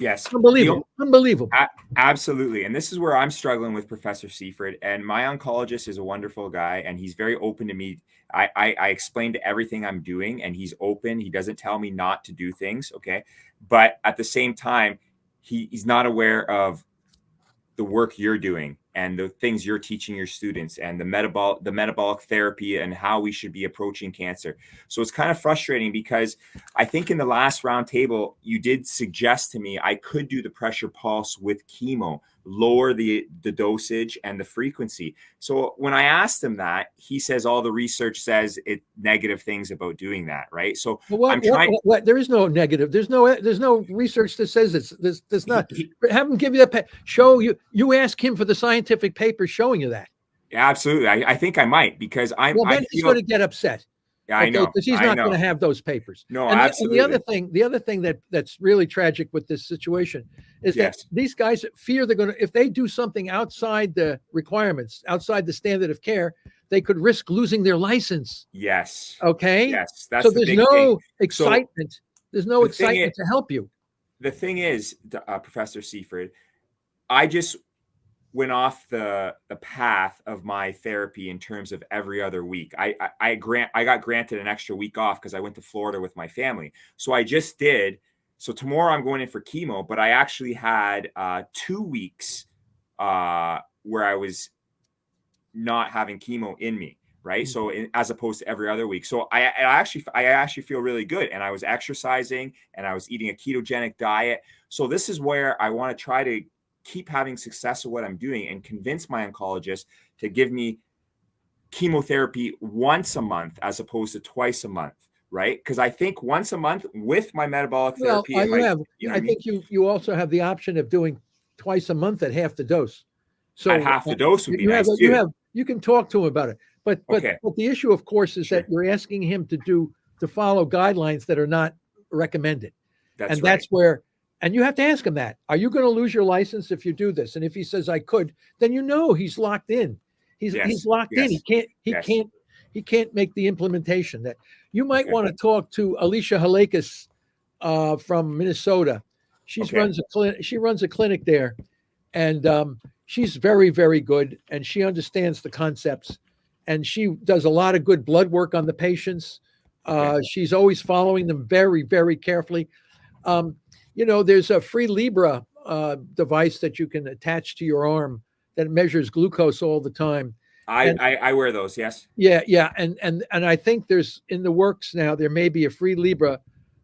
Yes. Unbelievable. Unbelievable. Absolutely. And this is where I'm struggling with Professor Seyfried. And my oncologist is a wonderful guy, and he's very open to me. I explain to everything I'm doing, and he's open. He doesn't tell me not to do things. Okay. But at the same time, he's not aware of the work you're doing and the things you're teaching your students, and the metabolic therapy and how we should be approaching cancer. So it's kind of frustrating, because I think in the last round table, you did suggest to me I could do the pressure pulse with chemo, lower the dosage and the frequency. So when I asked him that, he says all the research says negative things about doing that, right? So what? There is no negative. There's no research that says it's not. Have him give you that. Show you. You ask him for the scientific paper showing you that. Absolutely. I think I might, because then he's going to get upset. Yeah, I know. Because he's not going to have those papers. No, and absolutely. And the other thing that's really tragic with this situation is that these guys fear they're going to, if they do something outside the requirements, outside the standard of care, they could risk losing their license. Yes. Okay. Yes. That's so the there's big no thing. excitement. There's no excitement to help you. The thing is, Professor Seyfried, I just went off the path of my therapy in terms of every other week. I got granted an extra week off because I went to Florida with my family. So I just did. So tomorrow I'm going in for chemo, but I actually had 2 weeks where I was not having chemo in me, right? Mm-hmm. So as opposed to every other week. So I actually feel really good, and I was exercising and I was eating a ketogenic diet. So this is where I want to try to keep having success with what I'm doing and convince my oncologist to give me chemotherapy once a month as opposed to twice a month, right? Because I think once a month with my metabolic therapy. I think you also have the option of doing twice a month at half the dose. So at half the dose would be nice too. You can talk to him about it. But the issue, of course, is that you're asking him to follow guidelines that are not recommended. That's where, and you have to ask him that. Are you going to lose your license if you do this? And if he says I could, then he's locked in. He's locked in. He can't make the implementation. That you might want to talk to Alicia Halakis from Minnesota. She runs a clinic there, and she's very, very good, and she understands the concepts, and she does a lot of good blood work on the patients. She's always following them very, very carefully. There's a free Libra device that you can attach to your arm that measures glucose all the time. I wear those, yes. Yeah. And I think there's in the works now, there may be a free Libra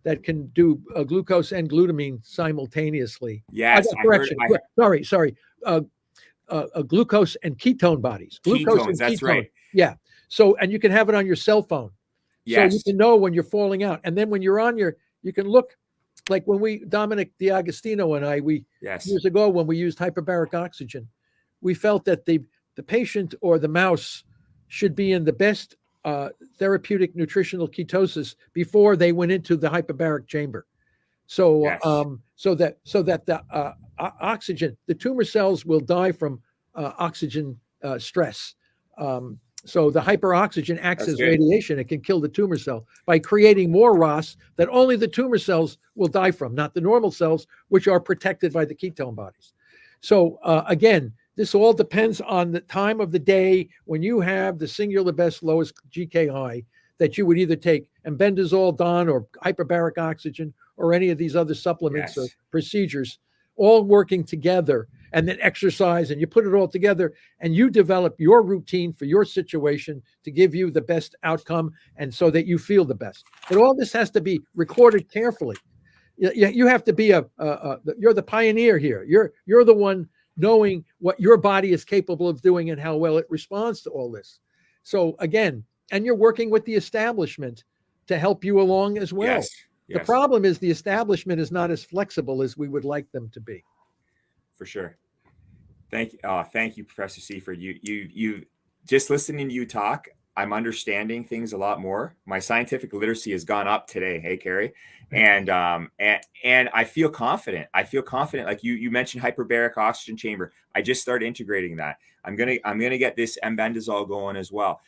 that can do glucose and glutamine simultaneously. Yes. Sorry. Glucose and ketone bodies. Ketones, that's right. Yeah. So, and you can have it on your cell phone. Yes. So you can know when you're falling out. And then when you're on you can look, like when Dominic D'Agostino and I, years ago, when we used hyperbaric oxygen, we felt that the patient or the mouse should be in the best therapeutic nutritional ketosis before they went into the hyperbaric chamber. So, so that the oxygen, the tumor cells will die from oxygen stress. So the hyperoxygen acts as radiation. It can kill the tumor cell by creating more ROS that only the tumor cells will die from, not the normal cells, which are protected by the ketone bodies. So again, this all depends on the time of the day when you have the singular best lowest GKI that you would either take embendazole, DON, or hyperbaric oxygen, or any of these other supplements or procedures, all working together, and then exercise, and you put it all together, and you develop your routine for your situation to give you the best outcome, and so that you feel the best. But all this has to be recorded carefully. You have to be you're the pioneer here. You're the one knowing what your body is capable of doing and how well it responds to all this. So again, and you're working with the establishment to help you along as well. Yes. The problem is the establishment is not as flexible as we would like them to be. For sure. Thank you, Professor Seyfried. You just listening to you talk, I'm understanding things a lot more. My scientific literacy has gone up today. Hey, Carrie. And I feel confident. Like you mentioned hyperbaric oxygen chamber. I just started integrating that. I'm gonna get this embendazole going as well.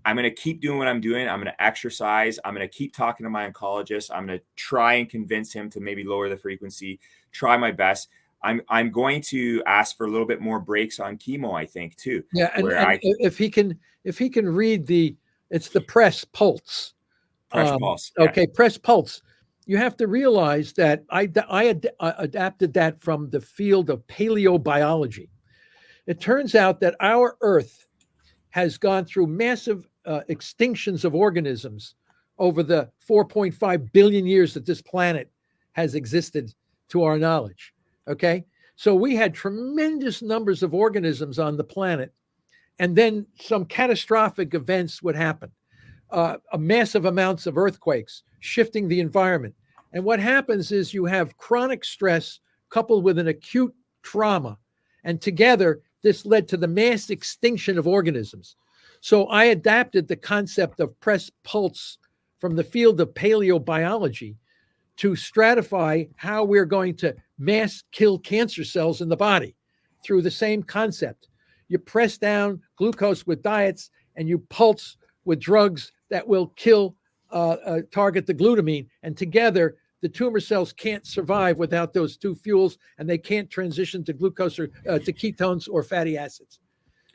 I'm going to keep doing what I'm doing. I'm going to exercise. I'm going to keep talking to my oncologist. I'm going to try and convince him to maybe lower the frequency, try my best. I'm going to ask for a little bit more breaks on chemo, I think, too. Yeah. And if he can read it's the press pulse. Pulse. Okay. Press pulse. You have to realize that I adapted that from the field of paleobiology. It turns out that our Earth has gone through massive extinctions of organisms over the 4.5 billion years that this planet has existed to our knowledge. Okay. So we had tremendous numbers of organisms on the planet, and then some catastrophic events would happen, massive amounts of earthquakes, shifting the environment. And what happens is you have chronic stress coupled with an acute trauma, and together this led to the mass extinction of organisms. So I adapted the concept of press pulse from the field of paleobiology to stratify how we're going to mass kill cancer cells in the body through the same concept. You press down glucose with diets and you pulse with drugs that will kill, target the glutamine. And together, the tumor cells can't survive without those two fuels, and they can't transition to glucose or to ketones or fatty acids.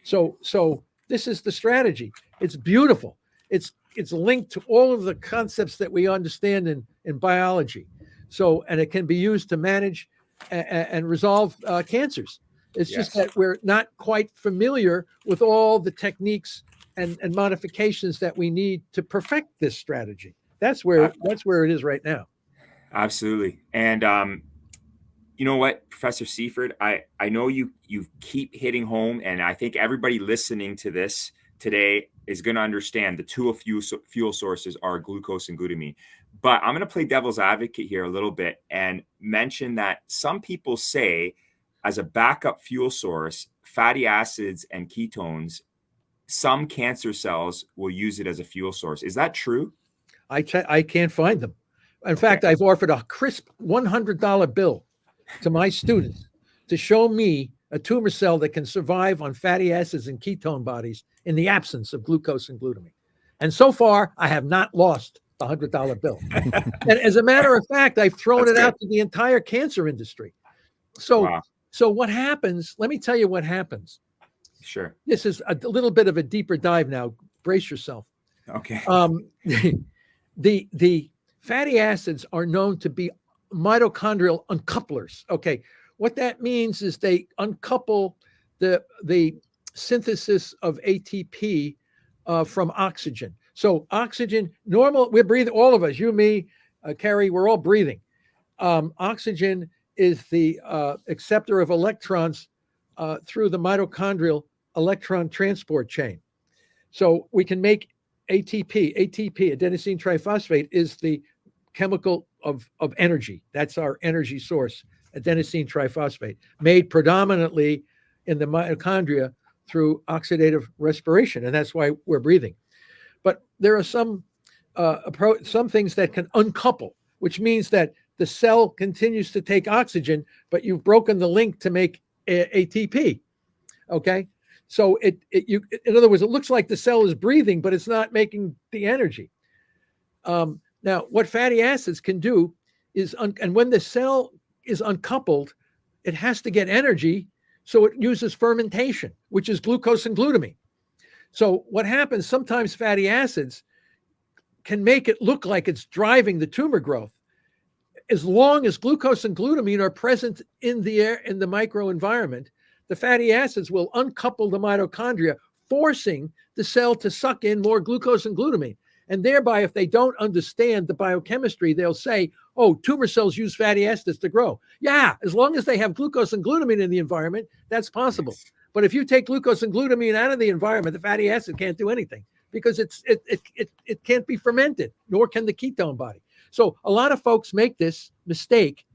So this is the strategy. It's beautiful. It's linked to all of the concepts that we understand in biology. So, and it can be used to manage and resolve cancers. It's just that we're not quite familiar with all the techniques and modifications that we need to perfect this strategy. That's where it is right now. Absolutely. And you know what, Professor Seyfried, I know you keep hitting home, and I think everybody listening to this today is going to understand the two fuel sources are glucose and glutamine. But I'm going to play devil's advocate here a little bit and mention that some people say, as a backup fuel source, fatty acids and ketones, some cancer cells will use it as a fuel source. Is that true? I can't find them. In fact, I've offered a crisp $100 bill to my students to show me a tumor cell that can survive on fatty acids and ketone bodies in the absence of glucose and glutamine. And so far, I have not lost the $100 bill. And as a matter of fact, I've thrown it out to the entire cancer industry. So what happens, let me tell you what happens. Sure. This is a little bit of a deeper dive now. Brace yourself. Okay. The fatty acids are known to be mitochondrial uncouplers. Okay. What that means is they uncouple the synthesis of ATP from oxygen. So oxygen, normal, we're breathing, all of us, you, me, Carrie, we're all breathing. Oxygen is the acceptor of electrons through the mitochondrial electron transport chain. So we can make ATP, adenosine triphosphate, is the chemical of energy. That's our energy source, adenosine triphosphate, made predominantly in the mitochondria through oxidative respiration. And that's why we're breathing. But there are some things that can uncouple, which means that the cell continues to take oxygen, but you've broken the link to make ATP. Okay. So in other words, it looks like the cell is breathing, but it's not making the energy. Now, what fatty acids can do is, and when the cell is uncoupled, it has to get energy. So it uses fermentation, which is glucose and glutamine. So what happens, sometimes fatty acids can make it look like it's driving the tumor growth. As long as glucose and glutamine are present in the air, in the microenvironment, the fatty acids will uncouple the mitochondria, forcing the cell to suck in more glucose and glutamine. And thereby, if they don't understand the biochemistry, they'll say, oh, tumor cells use fatty acids to grow. Yeah, as long as they have glucose and glutamine in the environment, that's possible. But if you take glucose and glutamine out of the environment, the fatty acid can't do anything because it can't be fermented, nor can the ketone body. So a lot of folks make this mistake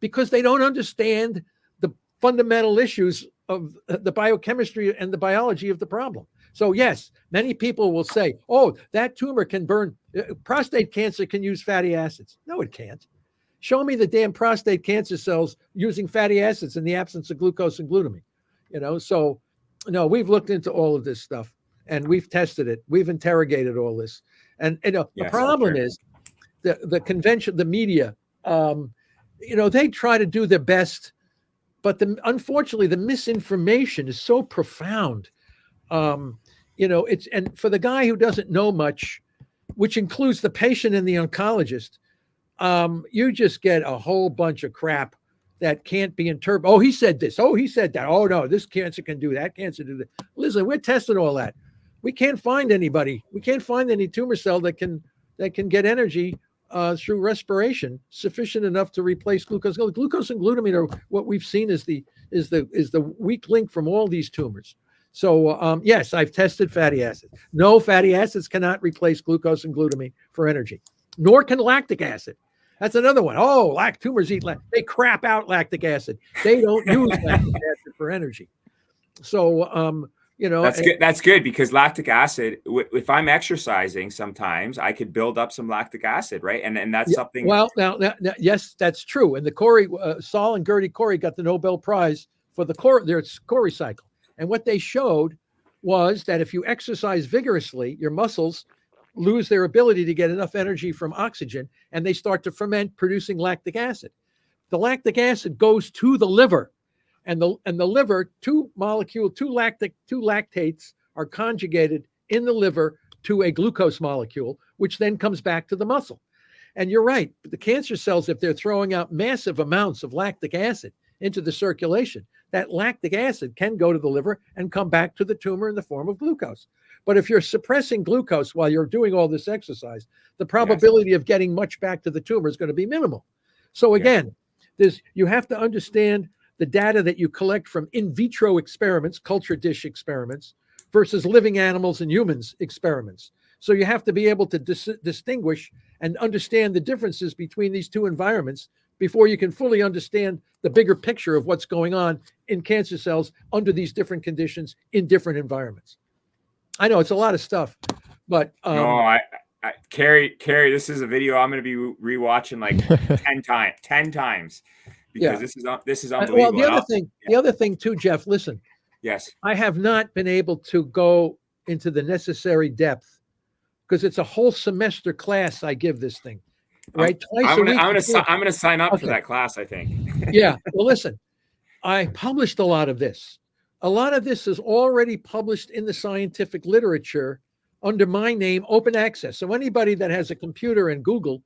because they don't understand the fundamental issues of the biochemistry and the biology of the problem. So yes, many people will say, oh, that tumor can burn, prostate cancer can use fatty acids. No, it can't. Show me the damn prostate cancer cells using fatty acids in the absence of glucose and glutamine. So no, we've looked into all of this stuff and we've tested it. We've interrogated all this. And the problem is the convention, the media, they try to do their best, but unfortunately the misinformation is so profound. And for the guy who doesn't know much, which includes the patient and the oncologist, you just get a whole bunch of crap that can't be interpreted. Oh, he said this. Oh, he said that. Oh, no, this cancer can do that. Cancer do that. Listen, we're testing all that. We can't find anybody. We can't find any tumor cell that can get energy through respiration sufficient enough to replace glucose. Glucose and glutamine are what we've seen is the weak link from all these tumors. So yes, I've tested fatty acids. No, fatty acids cannot replace glucose and glutamine for energy, nor can lactic acid. That's another one. Oh, tumors eat they crap out lactic acid. They don't use lactic acid for energy. So You know, That's good. That's good because lactic acid, if I'm exercising, sometimes I could build up some lactic acid, right? And that's something. Well, now, yes, that's true. And the Corey, Saul and Gertie Corey got the Nobel Prize for their Corey cycle. And what they showed was that if you exercise vigorously, your muscles lose their ability to get enough energy from oxygen, and they start to ferment, producing lactic acid. The lactic acid goes to the liver, and the liver, two lactates are conjugated in the liver to a glucose molecule, which then comes back to the muscle. And you're right, the cancer cells, if they're throwing out massive amounts of lactic acid into the circulation, that lactic acid can go to the liver and come back to the tumor in the form of glucose. But if you're suppressing glucose while you're doing all this exercise, the probability of getting much back to the tumor is going to be minimal. So again, you have to understand the data that you collect from in vitro experiments, culture dish experiments, versus living animals and humans experiments. So you have to be able to distinguish and understand the differences between these two environments before you can fully understand the bigger picture of what's going on in cancer cells under these different conditions in different environments. I know it's a lot of stuff, but no, Carrie, this is a video I'm going to be rewatching like 10 times because this is unbelievable. Well, the other thing too, Jeff, listen. Yes. I have not been able to go into the necessary depth because it's a whole semester class I give this thing, right? Twice a week. I'm going to sign up for that class, I think. Yeah. Well, listen, I published a lot of this. A lot of this is already published in the scientific literature under my name, open access. So anybody that has a computer and Google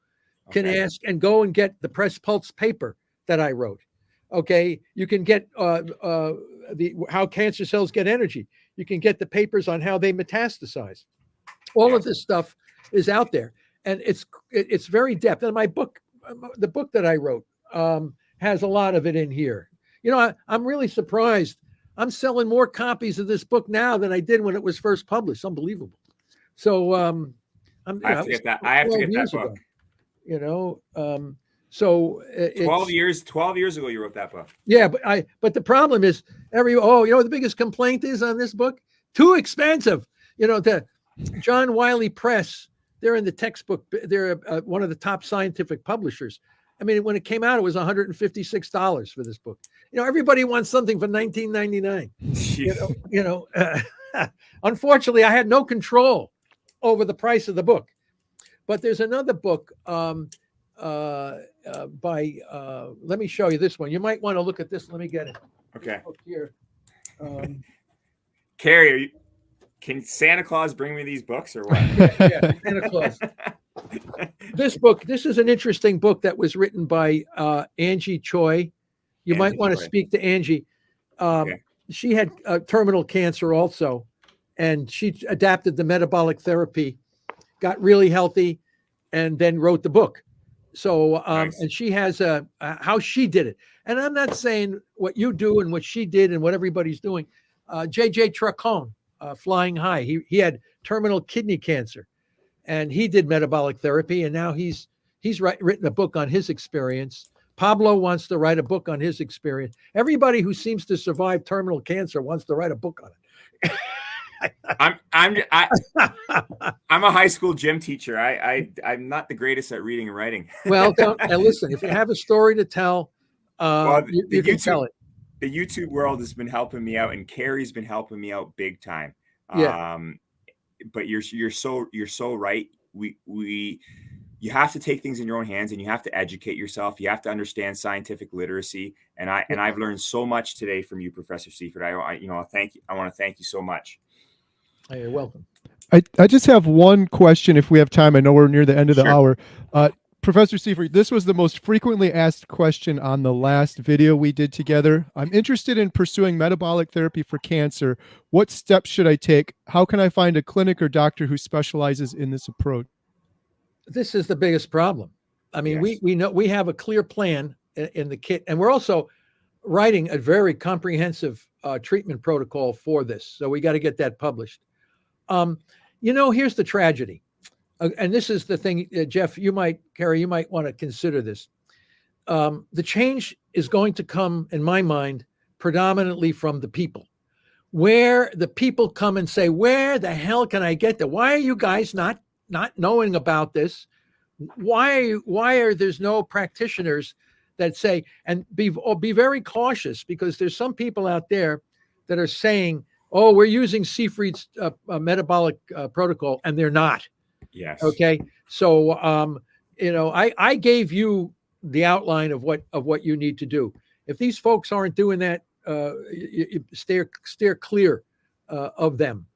can ask and go and get the Press Pulse paper that I wrote. Okay, you can get how cancer cells get energy. You can get the papers on how they metastasize. All of this stuff is out there, and it's very depth. And my book, the book that I wrote, has a lot of it in here. You know, I'm really surprised. I'm selling more copies of this book now than I did when it was first published. Unbelievable. So I have to get that. I have to get that book. Ago, you know, so 12 years ago you wrote that book. Yeah, but the problem is the biggest complaint is on this book, too expensive. You know, the John Wiley Press, they're in the textbook, they're one of the top scientific publishers. I mean, when it came out, it was $156 for this book. You know, everybody wants something for $19.99. Unfortunately, I had no control over the price of the book. But there's another book by let me show you this one. You might want to look at this. Let me get it. Okay. Here. Carrie, can Santa Claus bring me these books or what? Yeah, Santa Claus. This is an interesting book that was written by Angie Choi. You might want to speak to Angie. She had terminal cancer also, and she adapted the metabolic therapy, got really healthy, and then wrote the book. So, nice. And she has how she did it. And I'm not saying what you do and what she did and what everybody's doing. JJ Tracon, flying high. He had terminal kidney cancer, and he did metabolic therapy. And now he's written a book on his experience. Pablo wants to write a book on his experience. Everybody who seems to survive terminal cancer wants to write a book on it. I'm a high school gym teacher. I'm not the greatest at reading and writing. Well, listen, if you have a story to tell, you can tell it. The YouTube world has been helping me out, and Carrie's been helping me out big time. Yeah. But you're so right. You have to take things in your own hands, and you have to educate yourself. You have to understand scientific literacy. And I've learned so much today from you, Professor Seyfried. I want to thank you so much. Oh, you're welcome. I just have one question if we have time. I know we're near the end of the hour. Professor Seyfried, this was the most frequently asked question on the last video we did together. I'm interested in pursuing metabolic therapy for cancer. What steps should I take? How can I find a clinic or doctor who specializes in this approach? This is the biggest problem. I mean, yes. we know we have a clear plan in the kit, and we're also writing a very comprehensive treatment protocol for this. So we got to get that published. Here's the tragedy. And this is the thing, Jeff, Carrie, you might want to consider this. The change is going to come, in my mind, predominantly from the people. where the people come and say, where the hell can I get that? Why are you guys not knowing about this? Why are there's no practitioners that say, and be very cautious, because there's some people out there that are saying, oh, we're using Seyfried's metabolic protocol, and they're not. Yes. Okay. So, I gave you the outline of what you need to do. If these folks aren't doing that, you steer clear of them.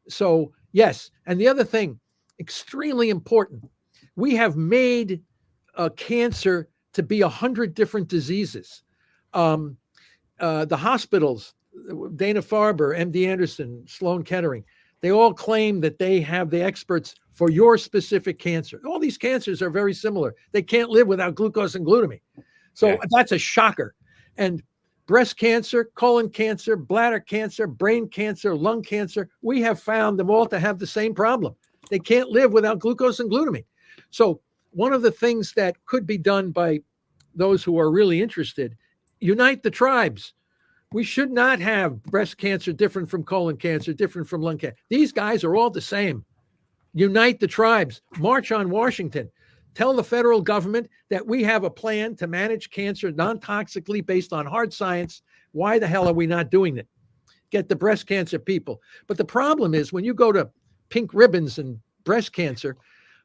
So, yes. And the other thing, extremely important, we have made cancer to be 100 different diseases. The hospitals, Dana-Farber, MD Anderson, Sloan Kettering, they all claim that they have the experts for your specific cancer. All these cancers are very similar. They can't live without glucose and glutamine. So that's a shocker. And breast cancer, colon cancer, bladder cancer, brain cancer, lung cancer, we have found them all to have the same problem. They can't live without glucose and glutamine. So one of the things that could be done by those who are really interested, unite the tribes. We should not have breast cancer different from colon cancer, different from lung cancer. These guys are all the same. Unite the tribes. March on Washington. Tell the federal government that we have a plan to manage cancer non-toxically based on hard science. Why the hell are we not doing it? Get the breast cancer people. But the problem is when you go to pink ribbons and breast cancer,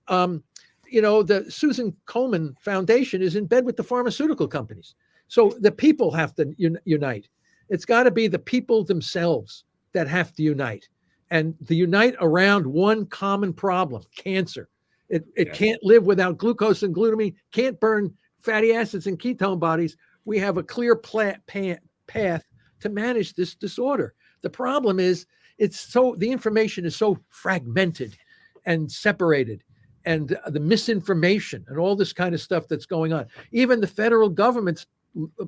the Susan Komen Foundation is in bed with the pharmaceutical companies. So the people have to unite. It's got to be the people themselves that have to unite, and to unite around one common problem: cancer. It can't live without glucose and glutamine, can't burn fatty acids and ketone bodies. We have a clear path to manage this disorder. The problem is the information is so fragmented and separated, and the misinformation and all this kind of stuff that's going on. Even the federal government's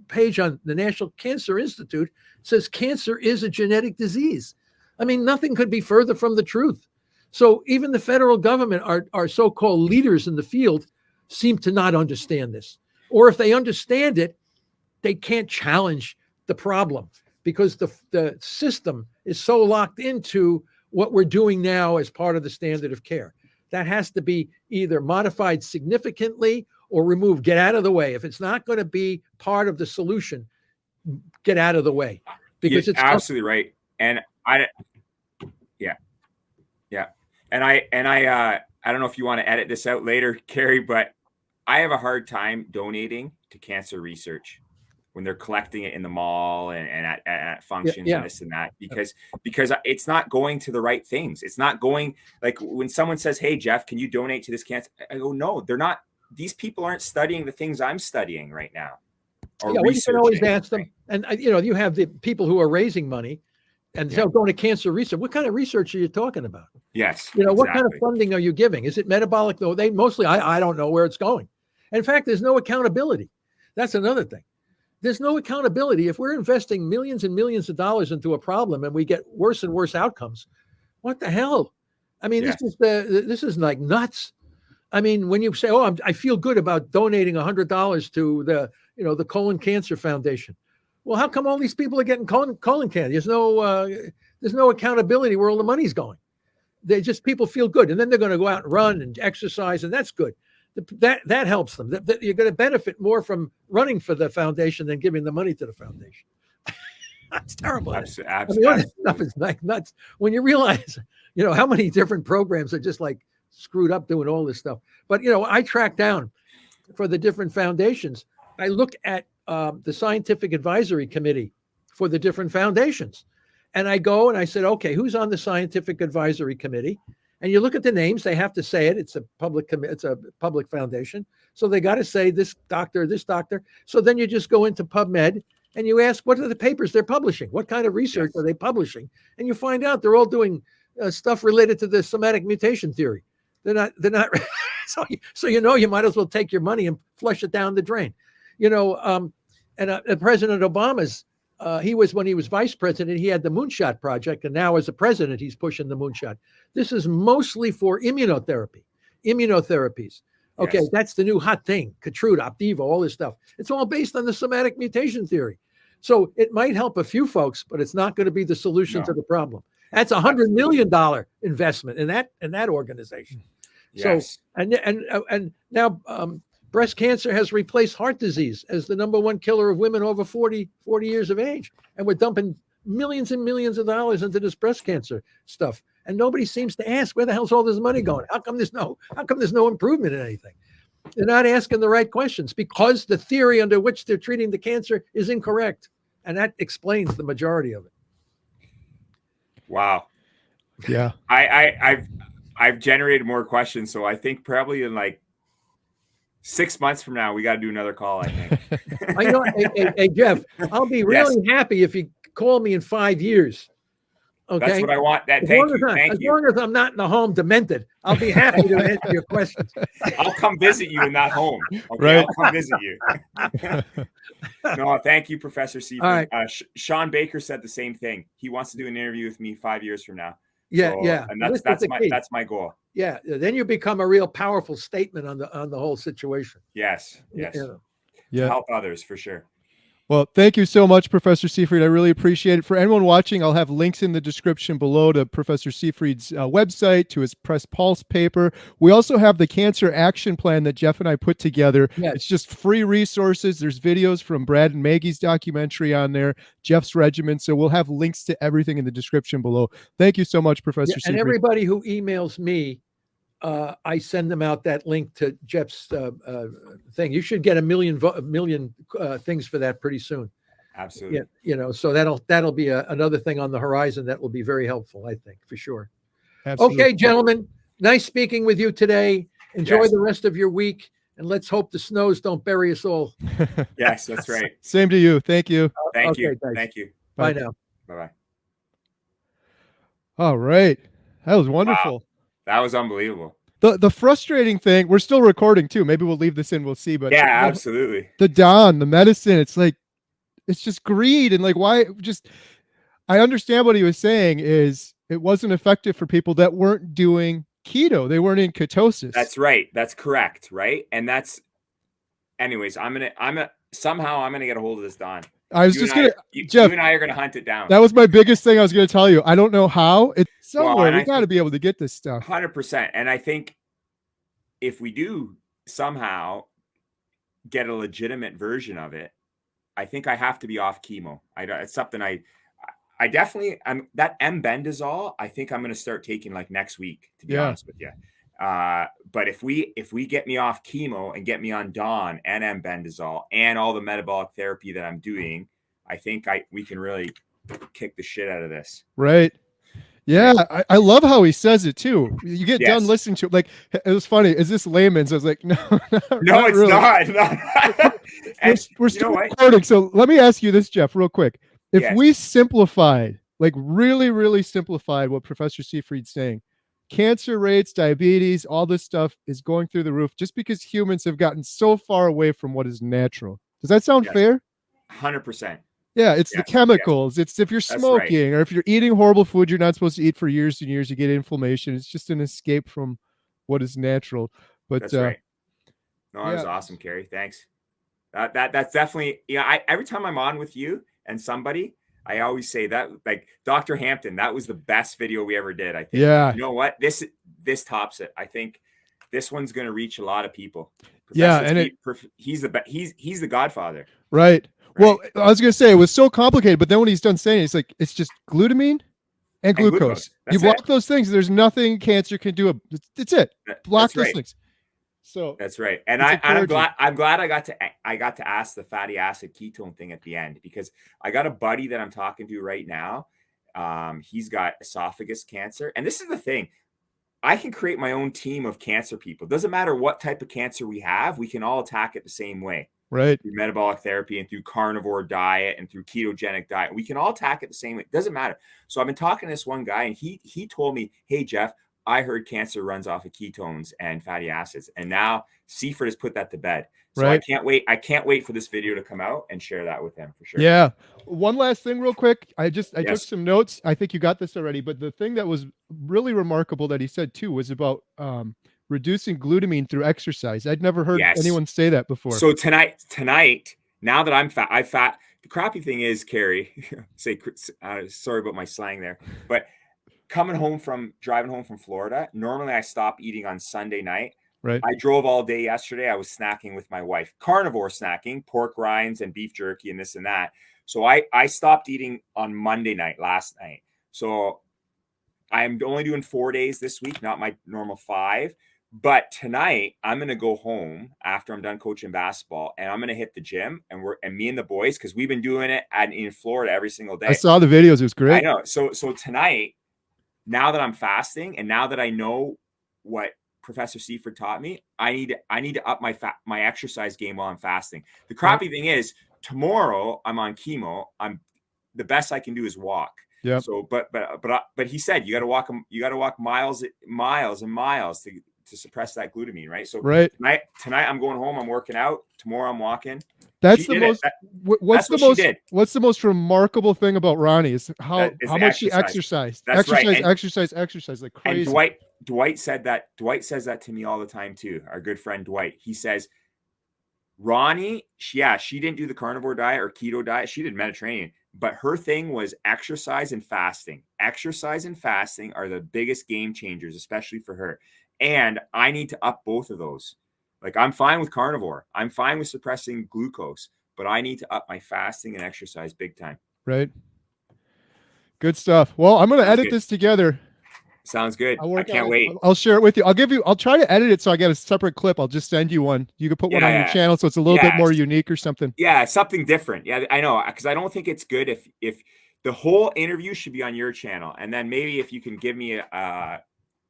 page on the National Cancer Institute says cancer is a genetic disease. I mean, nothing could be further from the truth. So even the federal government, our so-called leaders in the field, seem to not understand this. Or if they understand it, they can't challenge the problem because the system is so locked into what we're doing now as part of the standard of care. That has to be either modified significantly or removed. Get out of the way. If it's not going to be part of the solution, get out of the way. Because You're it's absolutely right. And I don't know if you want to edit this out later, Carrie, but I have a hard time donating to cancer research when they're collecting it in the mall and at functions and this and that, because it's not going to the right things. It's not going, like when someone says, hey, Jeff, can you donate to this cancer? I go, no, they're not. These people aren't studying the things I'm studying right now. Well, you can always ask them. And, you have the people who are raising money and so going to cancer research. What kind of research are you talking about? Yes. What kind of funding are you giving? Is it metabolic? No, they mostly, I don't know where it's going. In fact, there's no accountability. That's another thing. There's no accountability. If we're investing millions and millions of dollars into a problem and we get worse and worse outcomes, what the hell? I mean, this is like nuts. I mean, when you say, "Oh, I feel good about donating $100 to the Colon Cancer Foundation," well, how come all these people are getting colon cancer? There's no accountability where all the money's going. People feel good, and then they're going to go out and run and exercise, and that's good. That helps them. You're going to benefit more from running for the foundation than giving the money to the foundation. That's terrible. Absolutely. I mean, all this stuff is like nuts when you realize, how many different programs are just like screwed up doing all this stuff. But, I track down for the different foundations. I look at the scientific advisory committee for the different foundations. And I go and I said, okay, who's on the scientific advisory committee? And you look at the names, they have to say it. It's a public foundation. So they got to say this doctor. So then you just go into PubMed and you ask, what are the papers they're publishing? What kind of research are they publishing? And you find out they're all doing stuff related to the somatic mutation theory. They're not. So you might as well take your money and flush it down the drain. President Obama's, when he was vice president, he had the Moonshot Project, and now as a president, he's pushing the Moonshot. This is mostly for immunotherapies. Okay, that's the new hot thing. Keytruda, Opdivo, all this stuff. It's all based on the somatic mutation theory. So it might help a few folks, but it's not going to be the solution No. to the problem. That's $100 million investment in that organization. Yes. So and now breast cancer has replaced heart disease as the #1 killer of women over 40 years of age, and we're dumping millions and millions of dollars into this breast cancer stuff, and nobody seems to ask, where the hell's all this money going? How come there's no improvement in anything? They're not asking the right questions because the theory under which they're treating the cancer is incorrect, and that explains the majority of it. Wow. Yeah. I've generated more questions, so I think probably in like 6 months from now we got to do another call. I think. I know, hey, Jeff, I'll be really happy if you call me in 5 years. Okay, That's what I want. Thank as you. long as I'm not in the home demented, I'll be happy to answer your questions. I'll come visit you in that home. Okay, Right. I'll come visit you. No, thank you, Professor Seyfried. All right. Sean Baker said the same thing. He wants to do an interview with me 5 years from now. Yeah, So, yeah. And This is the key. that's my goal. Yeah, then you become a real powerful statement on the whole situation. Yes. You know. To Yeah. help others for sure. Well, thank you so much, Professor Seyfried. I really appreciate it. For anyone watching, I'll have links in the description below to Professor Seyfried's website, to his Press Pulse paper. We also have the Cancer Action Plan that Jeff and I put together. Yes. It's just free resources. There's videos from Brad and Maggie's documentary on there, Jeff's regimen. So we'll have links to everything in the description below. Thank you so much, Professor And Seyfried. everybody who emails me, I send them out that link to Jeff's thing. You should get a million things for that pretty soon. Absolutely. Yeah, so that'll be another thing on the horizon that will be very helpful, I think, for sure. Absolutely. Okay, gentlemen, nice speaking with you today. Enjoy Yes. the rest of your week, and let's hope the snows don't bury us all. Yes, that's right. Same to you. Thank you. Thank Okay, you. guys. Thank you. Bye now. Bye-bye. All right. That was wonderful. That was unbelievable. The frustrating thing, we're still recording too. Maybe we'll leave this in, we'll see. But Yeah, absolutely. the DON, the medicine, it's just greed. And like, why I understand what he was saying is it wasn't effective for people that weren't doing keto. They weren't in ketosis. That's right. That's correct. Right. And anyways, somehow I'm going to get a hold of this Don. I was Jeff, Jeff, you and I are going to hunt it down. that was my biggest thing I was going to tell you. I don't know how. It's somewhere. and We I got to be able to get this stuff. 100%. And I think if we do somehow get a legitimate version of it, I think I have to be off chemo. It's something I definitely, that M-bendazole, I think I'm going to start taking like next week, to be honest with you. But if we get me off chemo and get me on DON and M-bendazole and all the metabolic therapy that I'm doing, I think we can really kick the shit out of this. Right. Yeah. I love how he says it too. You get Yes. done listening to it. Like, it was funny. Is this layman's? I was like, no, No, it's really. not. And We're you know still what? recording. So let me ask you this, Jeff, real quick. If Yes. we simplified, like really, really simplified what Professor Seyfried's saying, cancer rates, diabetes, all this stuff is going through the roof just because humans have gotten so far away from what is natural. Does that sound Yes. fair? 100%. Yeah, it's the Yes, chemicals. It's if you're That's smoking or if you're eating horrible food you're not supposed to eat for years and years, you get inflammation. It's just an escape from what is natural. But That's right. No, that was yeah. awesome, Carrie. Thanks. That's definitely, every time I'm on with you and somebody, I always say that, like Dr. Hampton, that was the best video we ever did. I think. Yeah. You know what? This tops it. I think this one's going to reach a lot of people. Yeah, Professor and he's the godfather. right. Well, I was going to say it was so complicated, but then when he's done saying it, it's like, it's just glutamine and glucose. You That's block it. those things. There's nothing cancer can do. It's it. Block That's those right. things. So That's right. And It's I'm encouraging. glad I got to ask the fatty acid ketone thing at the end, because I got a buddy that I'm talking to right now. He's got esophagus cancer. And this is the thing. I can create my own team of cancer people. Doesn't matter what type of cancer we have, we can all attack it the same way. right. Through metabolic therapy and through carnivore diet and through ketogenic diet. We can all attack it the same way. It doesn't matter. So I've been talking to this one guy and he told me, hey, Jeff, I heard cancer runs off of ketones and fatty acids. And now Seyfried has put that to bed. So Right. I can't wait for this video to come out and share that with him for sure. Yeah. One last thing real quick. I took Yes. some notes. I think you got this already, but the thing that was really remarkable that he said too was about reducing glutamine through exercise. I'd never heard Yes. anyone say that before. So tonight, now that I'm fat, the crappy thing is, Carrie, sorry about my slang there, but driving home from Florida, normally I stop eating on Sunday night. Right. I drove all day yesterday. I was snacking with my wife, carnivore snacking, pork rinds and beef jerky and this and that. So I stopped eating on Monday night, last night. So I'm only doing 4 days this week, not my normal 5. But tonight I'm going to go home after I'm done coaching basketball, and I'm going to hit the gym, and me and the boys, because we've been doing it in Florida every single day. I saw the videos. It was great. I know. So tonight, now that I'm fasting and now that I know what Professor Seyfried taught me, I need to up my exercise game while I'm fasting. The crappy thing is, tomorrow I'm on chemo. The best I can do is walk. Yeah. So, but he said you got to walk miles and miles to suppress that glutamine, right? So tonight I'm going home. I'm working out. Tomorrow I'm walking. That's the most. What's the most remarkable thing about Ronnie is how much she exercised. That's exercise like crazy. And Dwight said that. Dwight says that to me all the time too. Our good friend Dwight. He says, Ronnie, she didn't do the carnivore diet or keto diet. She did Mediterranean, but her thing was exercise and fasting. Exercise and fasting are the biggest game changers, especially for her. And I need to up both of those. Like, I'm fine with carnivore. I'm fine with suppressing glucose, but I need to up my fasting and exercise big time. Right. Good stuff. Well, I'm going to edit this together. Sounds good. I can't wait. I'll share it with you. I'll try to edit it so I get a separate clip. I'll just send you one. You can put one on your channel so it's a little bit more unique or something. Yeah, something different. Yeah, I know, because I don't think it's good if the whole interview should be on your channel, and then maybe if you can give me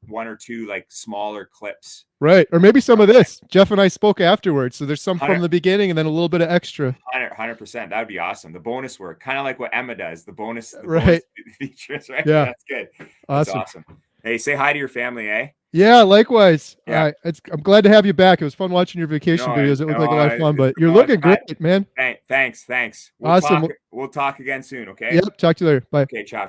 one or two like smaller clips. Right. Or maybe some of this. Jeff and I spoke afterwards. So there's some from the beginning and then a little bit of extra. 100%. That would be awesome. The bonus work, kind of like what Emma does. The bonus features, right? Yeah. That's good. That's awesome. Hey, say hi to your family, eh? Yeah, likewise. Yeah. I'm glad to have you back. It was fun watching your vacation videos. It looked like a lot of fun, but you're looking great, man. Thanks. Awesome. We'll talk again soon, okay? Yep. Talk to you later. Bye. Okay, ciao.